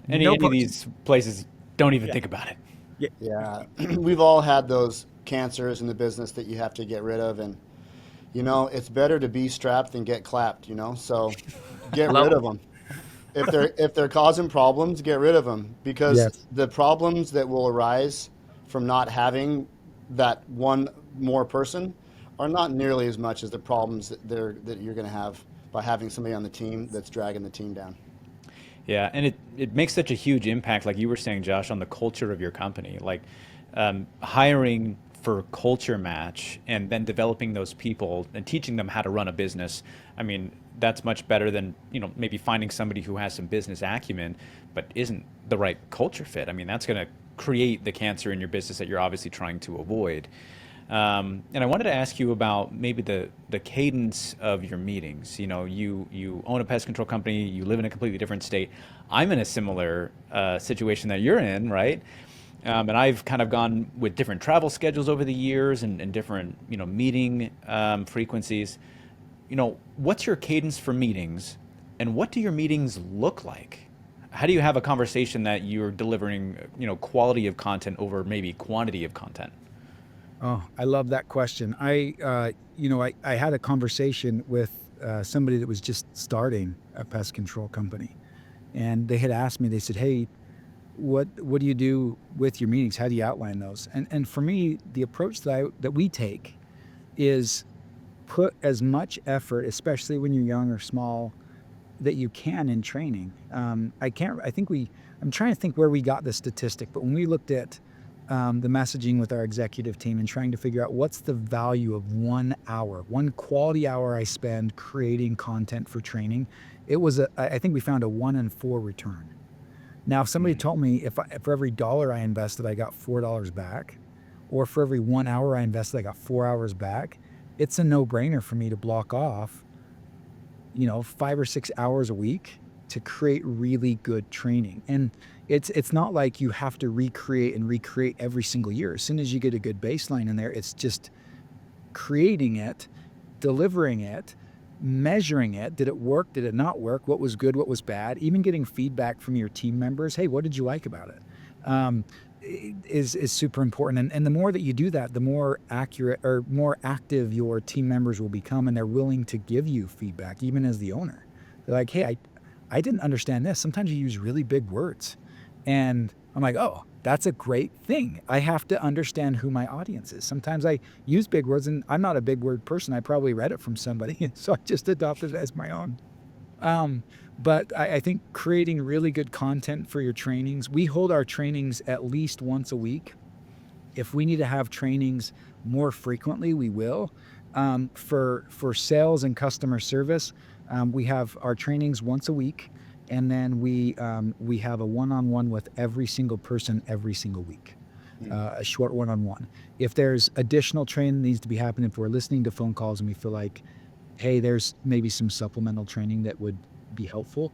Speaker 3: any of these places, don't even
Speaker 2: Yeah.
Speaker 3: think about it.
Speaker 1: Yeah. We've all had those cancers in the business that you have to get rid of. And, It's better to be strapped than get clapped, so get
Speaker 4: Love
Speaker 1: rid
Speaker 4: it.
Speaker 1: of them. If they're causing problems, get rid of them, because
Speaker 2: Yes.
Speaker 1: the problems that will arise from not having that one more person are not nearly as much as the problems that you're going to have by having somebody on the team that's dragging the team down.
Speaker 3: Yeah, and it makes such a huge impact, like you were saying, Josh, on the culture of your company. Like hiring for culture match and then developing those people and teaching them how to run a business. I mean, that's much better than, maybe finding somebody who has some business acumen but isn't the right culture fit. I mean, that's going to create the cancer in your business that you're obviously trying to avoid. And I wanted to ask you about maybe the cadence of your meetings. You own a pest control company, you live in a completely different state. I'm in a similar situation that you're in, right? And I've kind of gone with different travel schedules over the years and different, meeting frequencies. What's your cadence for meetings, and what do your meetings look like? How do you have a conversation that you're delivering, quality of content over maybe quantity of content?
Speaker 2: Oh, I love that question. I had a conversation with somebody that was just starting a pest control company, and they had asked me. They said, "Hey, what do you do with your meetings? How do you outline those?" And for me, the approach that we take is put as much effort, especially when you're young or small, that you can in training. I'm trying to think where we got this statistic, but when we looked at the messaging with our executive team and trying to figure out what's the value of 1 hour, one quality hour I spend creating content for training, I think we found a 1 in 4 return. Now, if somebody told me for every dollar I invested, I got $4 back, or for every 1 hour I invested, I got 4 hours back, it's a no-brainer for me to block off 5 or 6 hours a week to create really good training. And it's not like you have to recreate every single year. As soon as you get a good baseline in there, it's just creating it, delivering it, measuring it. Did it work? Did it not work? What was good? What was bad? Even getting feedback from your team members. Hey, what did you like about it? Is super important. And the more that you do that, the more accurate or more active your team members will become, and they're willing to give you feedback, even as the owner. They're like, hey, I didn't understand this. Sometimes you use really big words. And I'm like, oh, that's a great thing. I have to understand who my audience is. Sometimes I use big words, and I'm not a big word person. I probably read it from somebody, so I just adopted it as my own. But I think creating really good content for your trainings, we hold our trainings at least once a week. If we need to have trainings more frequently, we will. For sales and customer service, we have our trainings once a week, and then we have a one-on-one with every single person every single week, a short one-on-one. If there's additional training that needs to be happening, if we're listening to phone calls and we feel like, hey, there's maybe some supplemental training that would be helpful,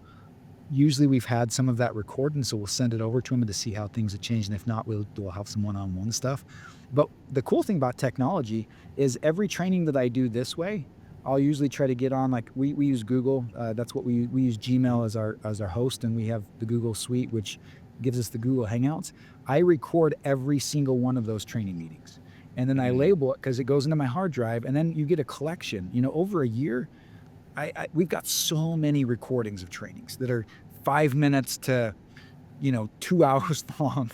Speaker 2: usually we've had some of that recorded, and so we'll send it over to them to see how things have changed. And if not, we'll have some one-on-one stuff. But the cool thing about technology is every training that I do this way, I'll usually try to get on, like we use Google. That's what we use Gmail as our host, and we have the Google Suite, which gives us the Google Hangouts. I record every single one of those training meetings, and then I label it because it goes into my hard drive, and then you get a collection. Over a year, we've got so many recordings of trainings that are 5 minutes to 2 hours long.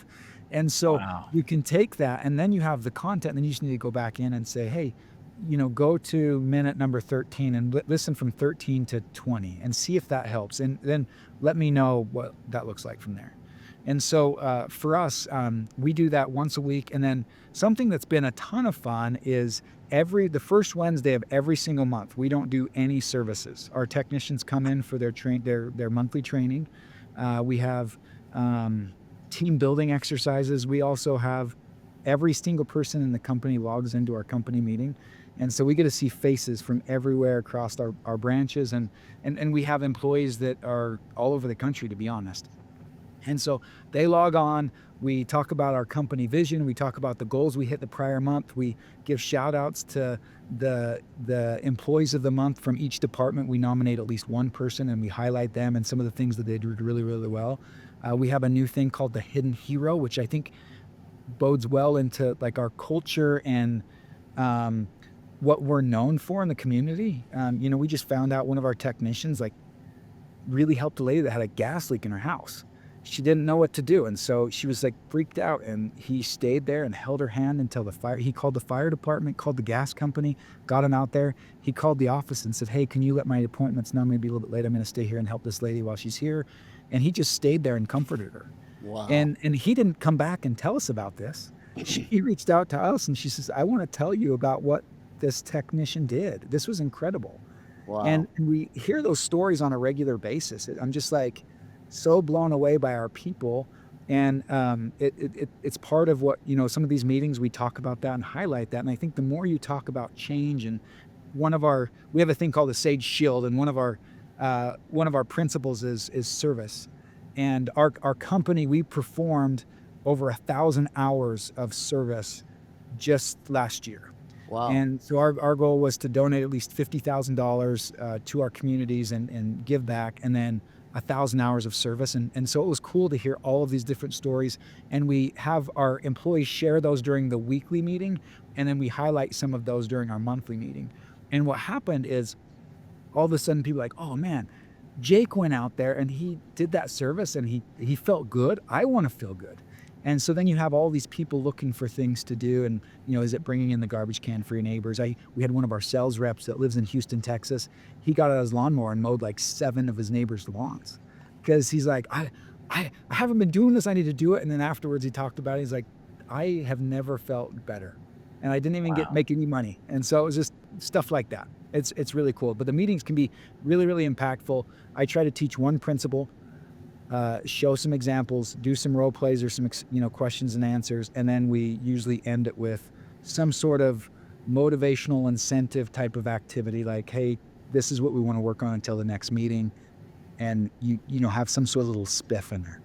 Speaker 2: And so
Speaker 3: Wow.
Speaker 2: you can take that, and then you have the content, and then you just need to go back in and say, hey, go to minute number 13 and listen from 13 to 20 and see if that helps. And then let me know what that looks like from there. And so for us, we do that once a week. And then something that's been a ton of fun is the first Wednesday of every single month, we don't do any services. Our technicians come in for their monthly training. We have team building exercises. We also have every single person in the company logs into our company meeting. And so we get to see faces from everywhere across our branches. And we have employees that are all over the country, to be honest. And so they log on, we talk about our company vision, we talk about the goals we hit the prior month, we give shout outs to the employees of the month from each department. We nominate at least one person and we highlight them and some of the things that they did really, really well. We have a new thing called the Hidden Hero, which I think bodes well into like our culture and what we're known for in the community. We just found out one of our technicians like really helped a lady that had a gas leak in her house. She didn't know what to do, and so she was like freaked out, and he stayed there and held her hand until he called the fire department, called the gas company, got him out there. He called the office and said, hey, can you let my appointments know? I'm gonna be a little bit late. I'm gonna stay here and help this lady while she's here. And he just stayed there and comforted her.
Speaker 1: Wow.
Speaker 2: And he didn't come back and tell us about this. He reached out to us and she says, I want to tell you about what this technician did. This was incredible.
Speaker 1: Wow.
Speaker 2: And we hear those stories on a regular basis. I'm just like so blown away by our people. And it's part of what, some of these meetings we talk about that and highlight that. And I think the more you talk about change, and we have a thing called the Sage Shield, and one of our principles is service. And our company, we performed over 1,000 hours of service just last year.
Speaker 1: Wow.
Speaker 2: And so our goal was to donate at least $50,000 to our communities and give back, and then 1,000 hours of service. And so it was cool to hear all of these different stories. And we have our employees share those during the weekly meeting, and then we highlight some of those during our monthly meeting. And what happened is all of a sudden people are like, oh man, Jake went out there and he did that service and he felt good. I want to feel good. And so then you have all these people looking for things to do. And, is it bringing in the garbage can for your neighbors? We had one of our sales reps that lives in Houston, Texas. He got out his lawnmower and mowed like 7 of his neighbors' lawns because he's like, I haven't been doing this. I need to do it. And then afterwards he talked about it. He's like, I have never felt better. And I didn't even make any money. And so it was just stuff like that. It's really cool. But the meetings can be really, really impactful. I try to teach one principle, show some examples, do some role plays or some questions and answers, and then we usually end it with some sort of motivational incentive type of activity, like, hey, this is what we want to work on until the next meeting, and you have some sort of little spiff in there.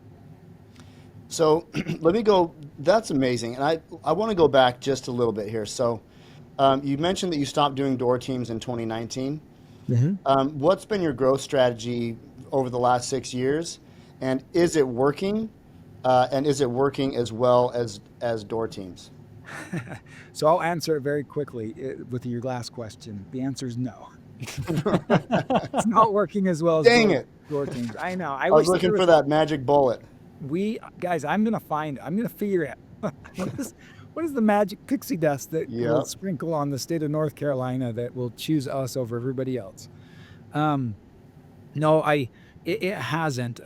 Speaker 1: So let me go. That's amazing, and I want to go back just a little bit here. So you mentioned that you stopped doing door teams in 2019.
Speaker 2: Mm-hmm.
Speaker 1: What's been your growth strategy over the last 6 years? And is it working? And is it working as well as door teams?
Speaker 2: So I'll answer it very quickly with your last question. The answer is no. It's not working as well as door teams. I know. I
Speaker 1: was looking for that magic bullet.
Speaker 2: I'm gonna figure out what is the magic pixie dust that will sprinkle on the state of North Carolina that will choose us over everybody else. No, it hasn't.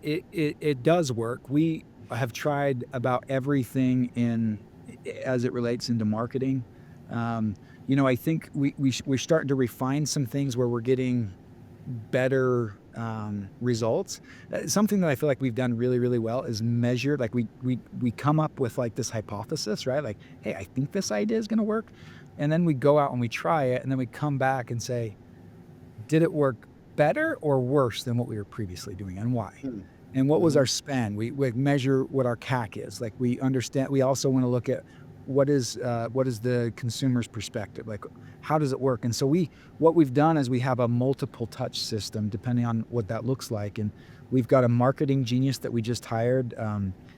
Speaker 2: It does work. We have tried about everything as it relates into marketing. I think we're starting to refine some things where we're getting better results. Something that I feel like we've done really, really well is measure. Like we come up with like this hypothesis, right? Like, hey, I think this idea is going to work, and then we go out and we try it, and then we come back and say, did it work better or worse than what we were previously doing, and why? And what was our spend? We measure what our CAC is. Like we understand. We also want to look at what is the consumer's perspective, like how does it work? And so what we've done is we have a multiple touch system depending on what that looks like. And we've got a marketing genius that we just hired.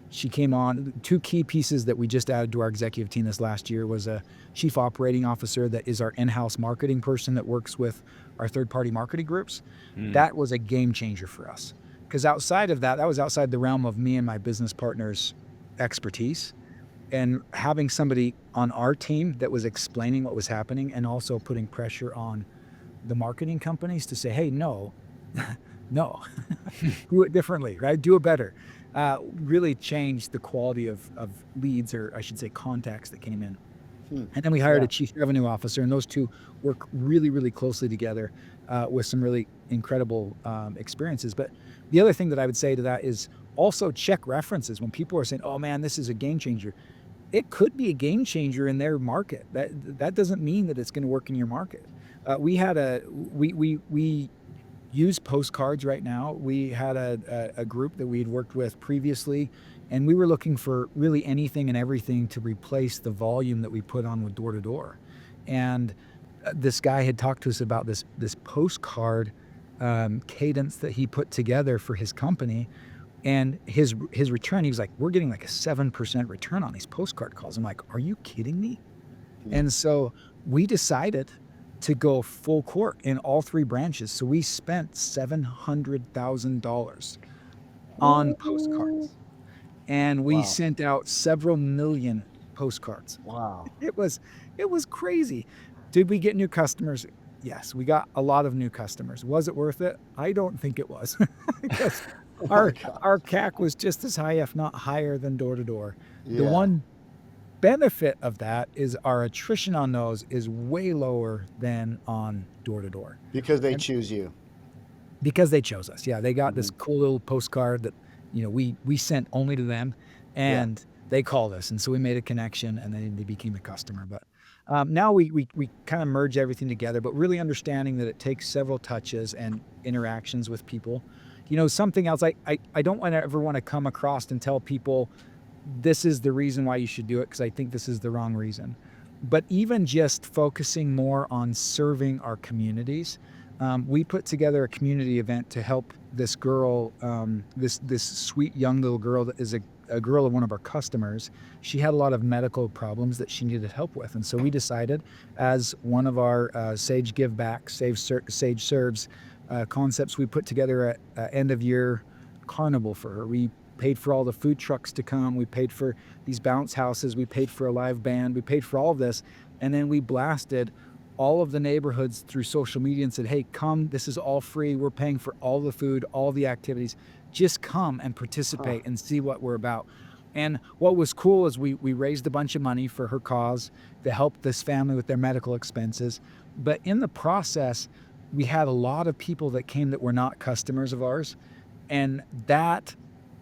Speaker 2: She came on. 2 key pieces that we just added to our executive team this last year was a chief operating officer that is our in-house marketing person that works with our third-party marketing groups. That was a game changer for us, because outside of that was outside the realm of me and my business partner's expertise. And having somebody on our team that was explaining what was happening and also putting pressure on the marketing companies to say, hey, no, do it differently, right? Do it better. Really changed the quality of leads, or I should say contacts that came in. And then we hired a chief revenue officer, and those two work really, really closely together with some really incredible experiences. But the other thing that I would say to that is also check references. When people are saying, oh man, this is a game changer, it could be a game changer in their market. That doesn't mean that it's going to work in your market. We use postcards right now. We had a group that we had worked with previously, and we were looking for really anything and everything to replace the volume that we put on with door to door. And this guy had talked to us about this postcard cadence that he put together for his company. And his return, he was like, we're getting like a 7% return on these postcard calls. I'm like, are you kidding me? And so we decided to go full court in all 3 branches. So we spent $700,000 on
Speaker 1: Ooh.
Speaker 2: postcards, and we
Speaker 1: Wow.
Speaker 2: sent out several million postcards.
Speaker 1: Wow.
Speaker 2: It was crazy. Did we get new customers? Yes, we got a lot of new customers. Was it worth it? I don't think it was. Because
Speaker 1: Oh my
Speaker 2: our
Speaker 1: gosh.
Speaker 2: CAC was just as high, if not higher, than door to door. The
Speaker 1: Yeah.
Speaker 2: one benefit of that is our attrition on those is way lower than on door to door.
Speaker 1: Because they
Speaker 2: And
Speaker 1: choose you.
Speaker 2: because they chose us. Yeah, they got this
Speaker 1: Mhm.
Speaker 2: cool little postcard that, we sent only to them,
Speaker 1: Yeah.
Speaker 2: and they called us, and so we made a connection, and then they became a customer. But now we kind of merge everything together, but really understanding that it takes several touches and interactions with people. Something else, I don't ever want to come across and tell people this is the reason why you should do it, because I think this is the wrong reason. But even just focusing more on serving our communities, we put together a community event to help this girl, this sweet young little girl that is a girl of one of our customers. She had a lot of medical problems that she needed help with, and so we decided, as one of our Sage Give Back, Sage Serves concepts, we put together a end of year carnival for her. We paid for all the food trucks to come. We paid for these bounce houses. We paid for a live band. We paid for all of this. And then we blasted all of the neighborhoods through social media and said, hey, come, this is all free. We're paying for all the food, all the activities. Just come and participate and see what we're about. And what was cool is we raised a bunch of money for her cause to help this family with their medical expenses. But in the process, we had a lot of people that came that were not customers of ours. And that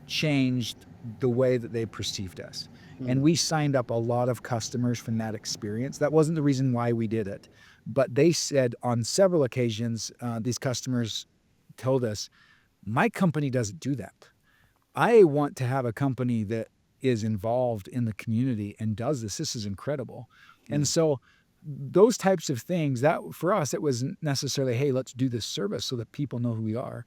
Speaker 2: changed the way that they perceived us. And we signed up a lot of customers from that experience. That wasn't the reason why we did it, but they said on several occasions, these customers told us, my company doesn't do that. I want to have a company that is involved in the community and does this. This is incredible. And so those types of things, that for us, it wasn't necessarily, hey, let's do this service so that people know who we are.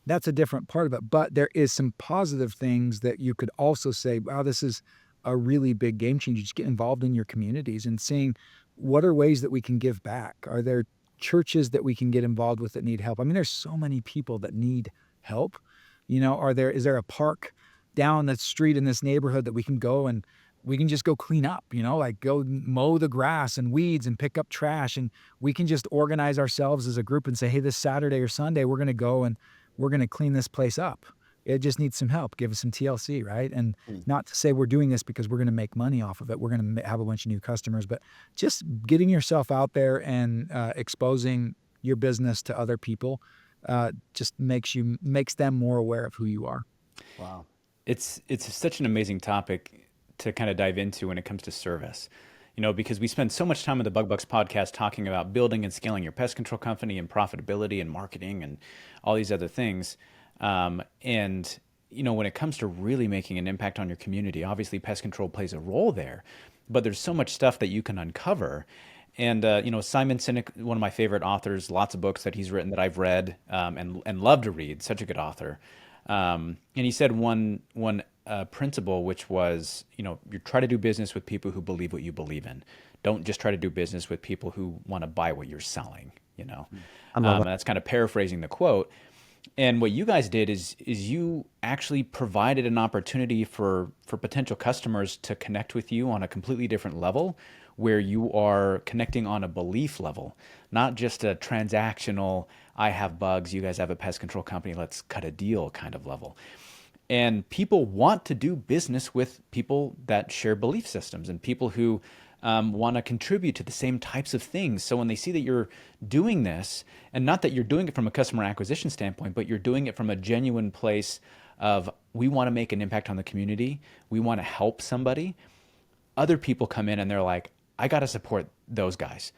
Speaker 2: That's a different part of it. But there is some positive things that you could also say, wow, this is a really big game changer. Just get involved in your communities and seeing what are ways that we can give back. Are there churches that we can get involved with that need help? I mean, there's so many people that need help. Is there a park down the street in this neighborhood that we can go and we can just go clean up, like go mow the grass and weeds and pick up trash. And we can just organize ourselves as a group and say, hey, this Saturday or Sunday, we're going to go and we're going to clean this place up. It just needs some help. Give us some TLC, right? And not to say we're doing this because we're going to make money off of it. We're going to have a bunch of new customers, but just getting yourself out there and exposing your business to other people just makes them more aware of who you are.
Speaker 1: Wow.
Speaker 3: It's such an amazing topic to kind of dive into when it comes to service. Because we spend so much time on the Bug Bux podcast talking about building and scaling your pest control company and profitability and marketing and all these other things. When it comes to really making an impact on your community, obviously pest control plays a role there, but there's so much stuff that you can uncover. And, Simon Sinek, one of my favorite authors, lots of books that he's written that I've read and love to read, such a good author. And he said one principle, which was, you try to do business with people who believe what you believe in. Don't just try to do business with people who want to buy what you're selling,
Speaker 2: I love
Speaker 3: And that's kind of paraphrasing the quote. And what you guys did is you actually provided an opportunity for potential customers to connect with you on a completely different level, where you are connecting on a belief level, not just a transactional, I have bugs, you guys have a pest control company, let's cut a deal kind of level. And people want to do business with people that share belief systems and people who want to contribute to the same types of things. So when they see that you're doing this, and not that you're doing it from a customer acquisition standpoint, but you're doing it from a genuine place of, we want to make an impact on the community, we want to help somebody, other people come in and they're like, I got to support those guys.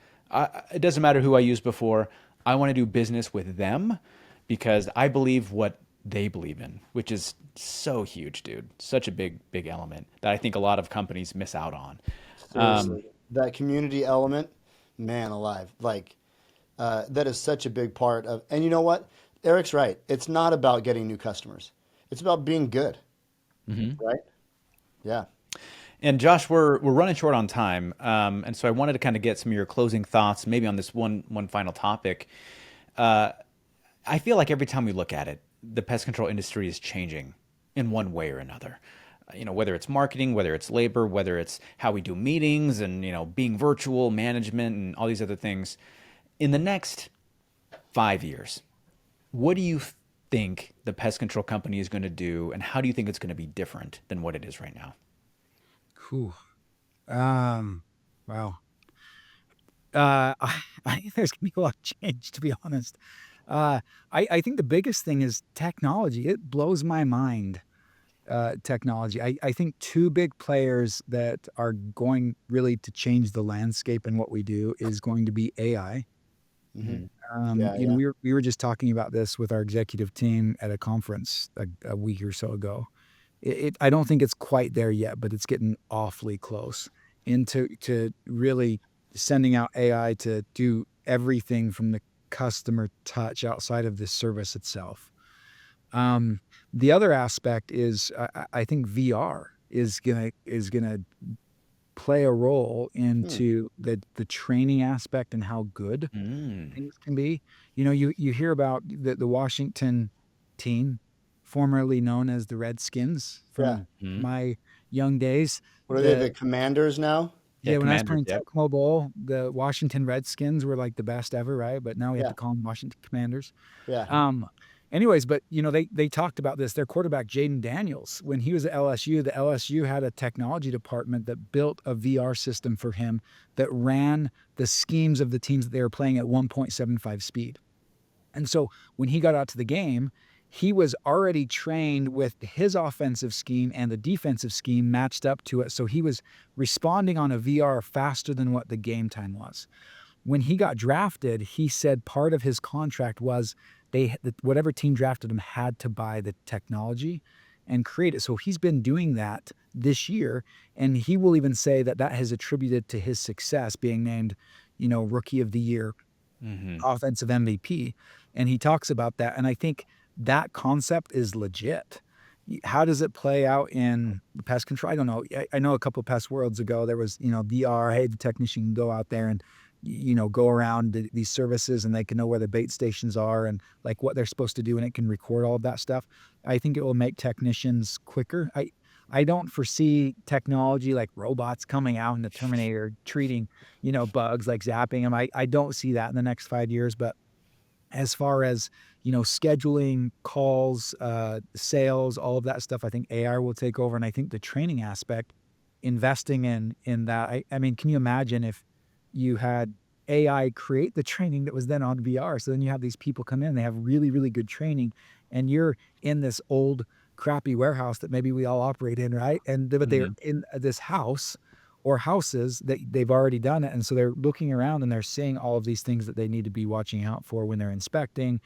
Speaker 3: It doesn't matter who I used before. I want to do business with them because I believe what they believe in, which is so huge, dude. Such a big element that I think a lot of companies miss out on.
Speaker 1: Seriously. That community element, man alive. Like, that is such a big part of, and you know what? Eric's right. It's not about getting new customers. It's about being good. Right? Yeah.
Speaker 3: And Josh, we're running short on time, and so I wanted to kind of get some of your closing thoughts, maybe on this one final topic. I feel like every time we look at it, the pest control industry is changing in one way or another. Whether it's marketing, whether it's labor, whether it's how we do meetings, and being virtual management and all these other things. In the next 5 years, what do you think the pest control company is going to do, and how do you think it's going to be different than what it is right now?
Speaker 2: Cool. Wow. I think there's gonna be a lot of change, to be honest. I think the biggest thing is technology. It blows my mind. Technology. I think two big players that are going really to change the landscape and what we do is going to be AI.
Speaker 1: Hmm.
Speaker 2: You know, we were just talking about this with our executive team at a conference a week or so ago. I don't think it's quite there yet, but it's getting awfully close. To really sending out AI to do everything from the customer touch outside of the service itself. The other aspect is I think VR is gonna play a role into the training aspect and how good
Speaker 3: Mm.
Speaker 2: things can be. You hear about the Washington team, formerly known as the Redskins
Speaker 1: Yeah.
Speaker 2: from
Speaker 3: Mhm.
Speaker 2: my young days.
Speaker 1: What are they, the
Speaker 2: The
Speaker 1: Commanders now?
Speaker 3: Yeah,
Speaker 2: Yeah, when I was
Speaker 3: Commanders.
Speaker 2: playing
Speaker 3: Yep.
Speaker 2: Tecmo Bowl, the Washington Redskins were like the best ever, right? But now we have
Speaker 1: Yeah.
Speaker 2: to call them Washington Commanders.
Speaker 1: Yeah.
Speaker 2: Um, Anyways, but they talked about this. Their quarterback, Jaden Daniels, when he was at LSU, the LSU had a technology department that built a VR system for him that ran the schemes of the teams that they were playing at 1.75 speed. And so when he got out to the game, he was already trained with his offensive scheme and the defensive scheme matched up to it. So he was responding on a VR faster than what the game time was. When he got drafted, he said part of his contract was whatever team drafted him had to buy the technology and create it. So he's been doing that this year, and he will even say that that has attributed to his success being named, Rookie of the Year,
Speaker 3: Hmm.
Speaker 2: offensive MVP. And he talks about that. And I think that concept is legit. How does it play out in the pest control? I don't know. I know a couple of pest worlds ago, there was, VR. Hey, the technician can go out there and, go around these services and they can know where the bait stations are and like what they're supposed to do. And it can record all of that stuff. I think it will make technicians quicker. I don't foresee technology like robots coming out in the Terminator treating, bugs, like zapping them. I don't see that in the next 5 years. But as far as, scheduling calls, sales, all of that stuff, I think AI will take over. And I think the training aspect, investing in that. I mean, can you imagine if you had AI create the training that was then on VR? So then you have these people come in, they have really, really good training, and you're in this old crappy warehouse that maybe we all operate in, right? But they're
Speaker 3: Hmm.
Speaker 2: in this house or houses that they've already done it. And so they're looking around and they're seeing all of these things that they need to be watching out for when they're inspecting,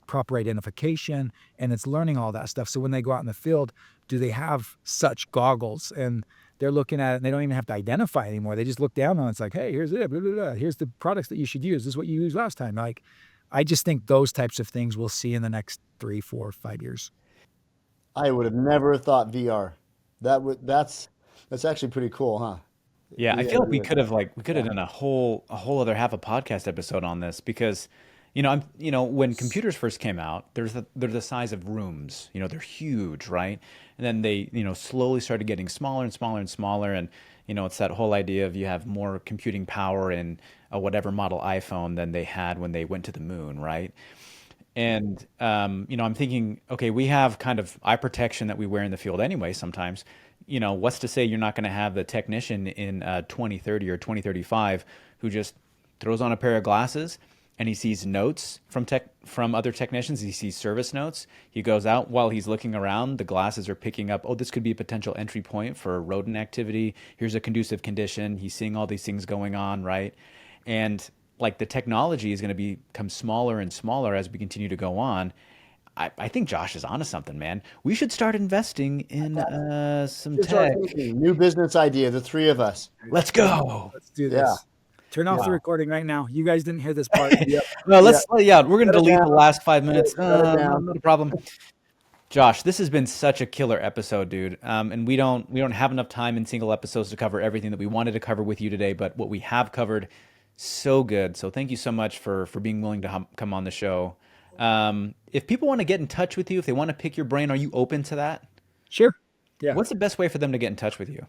Speaker 2: proper identification, and it's learning all that stuff. So when they go out in the field, do they have such goggles? And they're looking at it and they don't even have to identify anymore. They just look down on it. It's like, hey, here's it. Blah, blah, blah. Here's the products that you should use. This is what you used last time. Like, I just think those types of things we'll see in the next 3, 4, 5 years.
Speaker 1: I would have never thought VR. That's actually pretty cool, huh?
Speaker 3: Yeah, I
Speaker 1: The
Speaker 3: feel like
Speaker 1: idea.
Speaker 3: we could have
Speaker 1: Yeah.
Speaker 3: done a whole other half a podcast episode on this because, when computers first came out, they're the size of rooms. They're huge, right? And then they, slowly started getting smaller and smaller and smaller. And, it's that whole idea of you have more computing power in a whatever model iPhone than they had when they went to the moon, right? And I'm thinking, okay, we have kind of eye protection that we wear in the field anyway sometimes. What's to say you're not going to have the technician in 2030 or 2035 who just throws on a pair of glasses and he sees notes from other technicians. He sees service notes. He goes out while he's looking around. The glasses are picking up, oh, this could be a potential entry point for rodent activity. Here's a conducive condition. He's seeing all these things going on, right? And like the technology is going to become smaller and smaller as we continue to go on. I think Josh is onto something, man. We should start investing in some
Speaker 1: Just our
Speaker 3: tech.
Speaker 1: thinking. New business idea, the three of us.
Speaker 3: Let's go.
Speaker 2: Let's do
Speaker 1: Yeah.
Speaker 2: this. Turn off the
Speaker 3: Wow.
Speaker 2: recording right now. You guys didn't hear this part.
Speaker 1: Yep.
Speaker 3: No,
Speaker 1: Yeah.
Speaker 3: yeah, we're going to
Speaker 1: Shut it
Speaker 3: delete the
Speaker 1: down.
Speaker 3: last 5 minutes.
Speaker 1: Shut it down.
Speaker 3: Not a problem. Josh, this has been such a killer episode, dude. And we don't have enough time in single episodes to cover everything that we wanted to cover with you today, but what we have covered, so good. So thank you so much for being willing to come on the show. If people want to get in touch with you, if they want to pick your brain, are you open to that?
Speaker 2: Sure. Yeah.
Speaker 3: What's the best way for them to get in touch with you?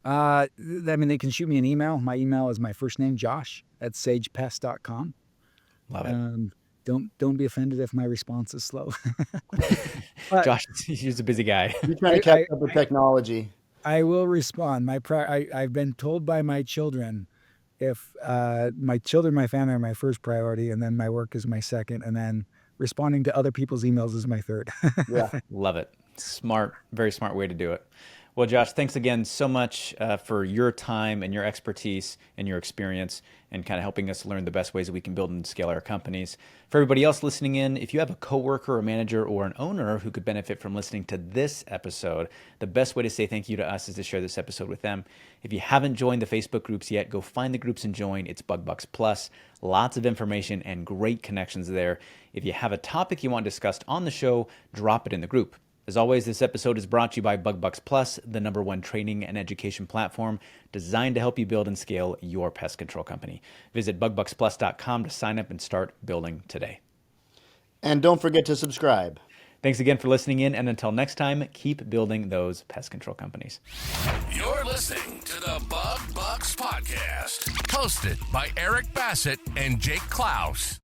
Speaker 2: I mean, they can shoot me an email. My email is my first name, Josh, at sagepest.com.
Speaker 3: Love it.
Speaker 2: Don't be offended if my response is slow. But
Speaker 3: Josh, he's a busy guy.
Speaker 1: You're trying to catch up with technology.
Speaker 2: I will respond. I've been told by my children, if my family are my first priority, and then my work is my second, and then responding to other people's emails is my third.
Speaker 1: Yeah.
Speaker 3: Love it. Smart, very smart way to do it. Well, Josh, thanks again so much for your time and your expertise and your experience and kind of helping us learn the best ways that we can build and scale our companies. For everybody else listening in, if you have a coworker, a manager, or an owner who could benefit from listening to this episode, the best way to say thank you to us is to share this episode with them. If you haven't joined the Facebook groups yet, go find the groups and join. It's Bug Bux Plus. Lots of information and great connections there. If you have a topic you want discussed on the show, drop it in the group. As always, this episode is brought to you by Bug Bux Plus, the #1 training and education platform designed to help you build and scale your pest control company. Visit bugbuxplus.com to sign up and start building today.
Speaker 1: And don't forget to subscribe.
Speaker 3: Thanks again for listening in, and until next time, keep building those pest control companies.
Speaker 4: You're listening to the Bug Bux Podcast, hosted by Eric Bassett and Jake Claus.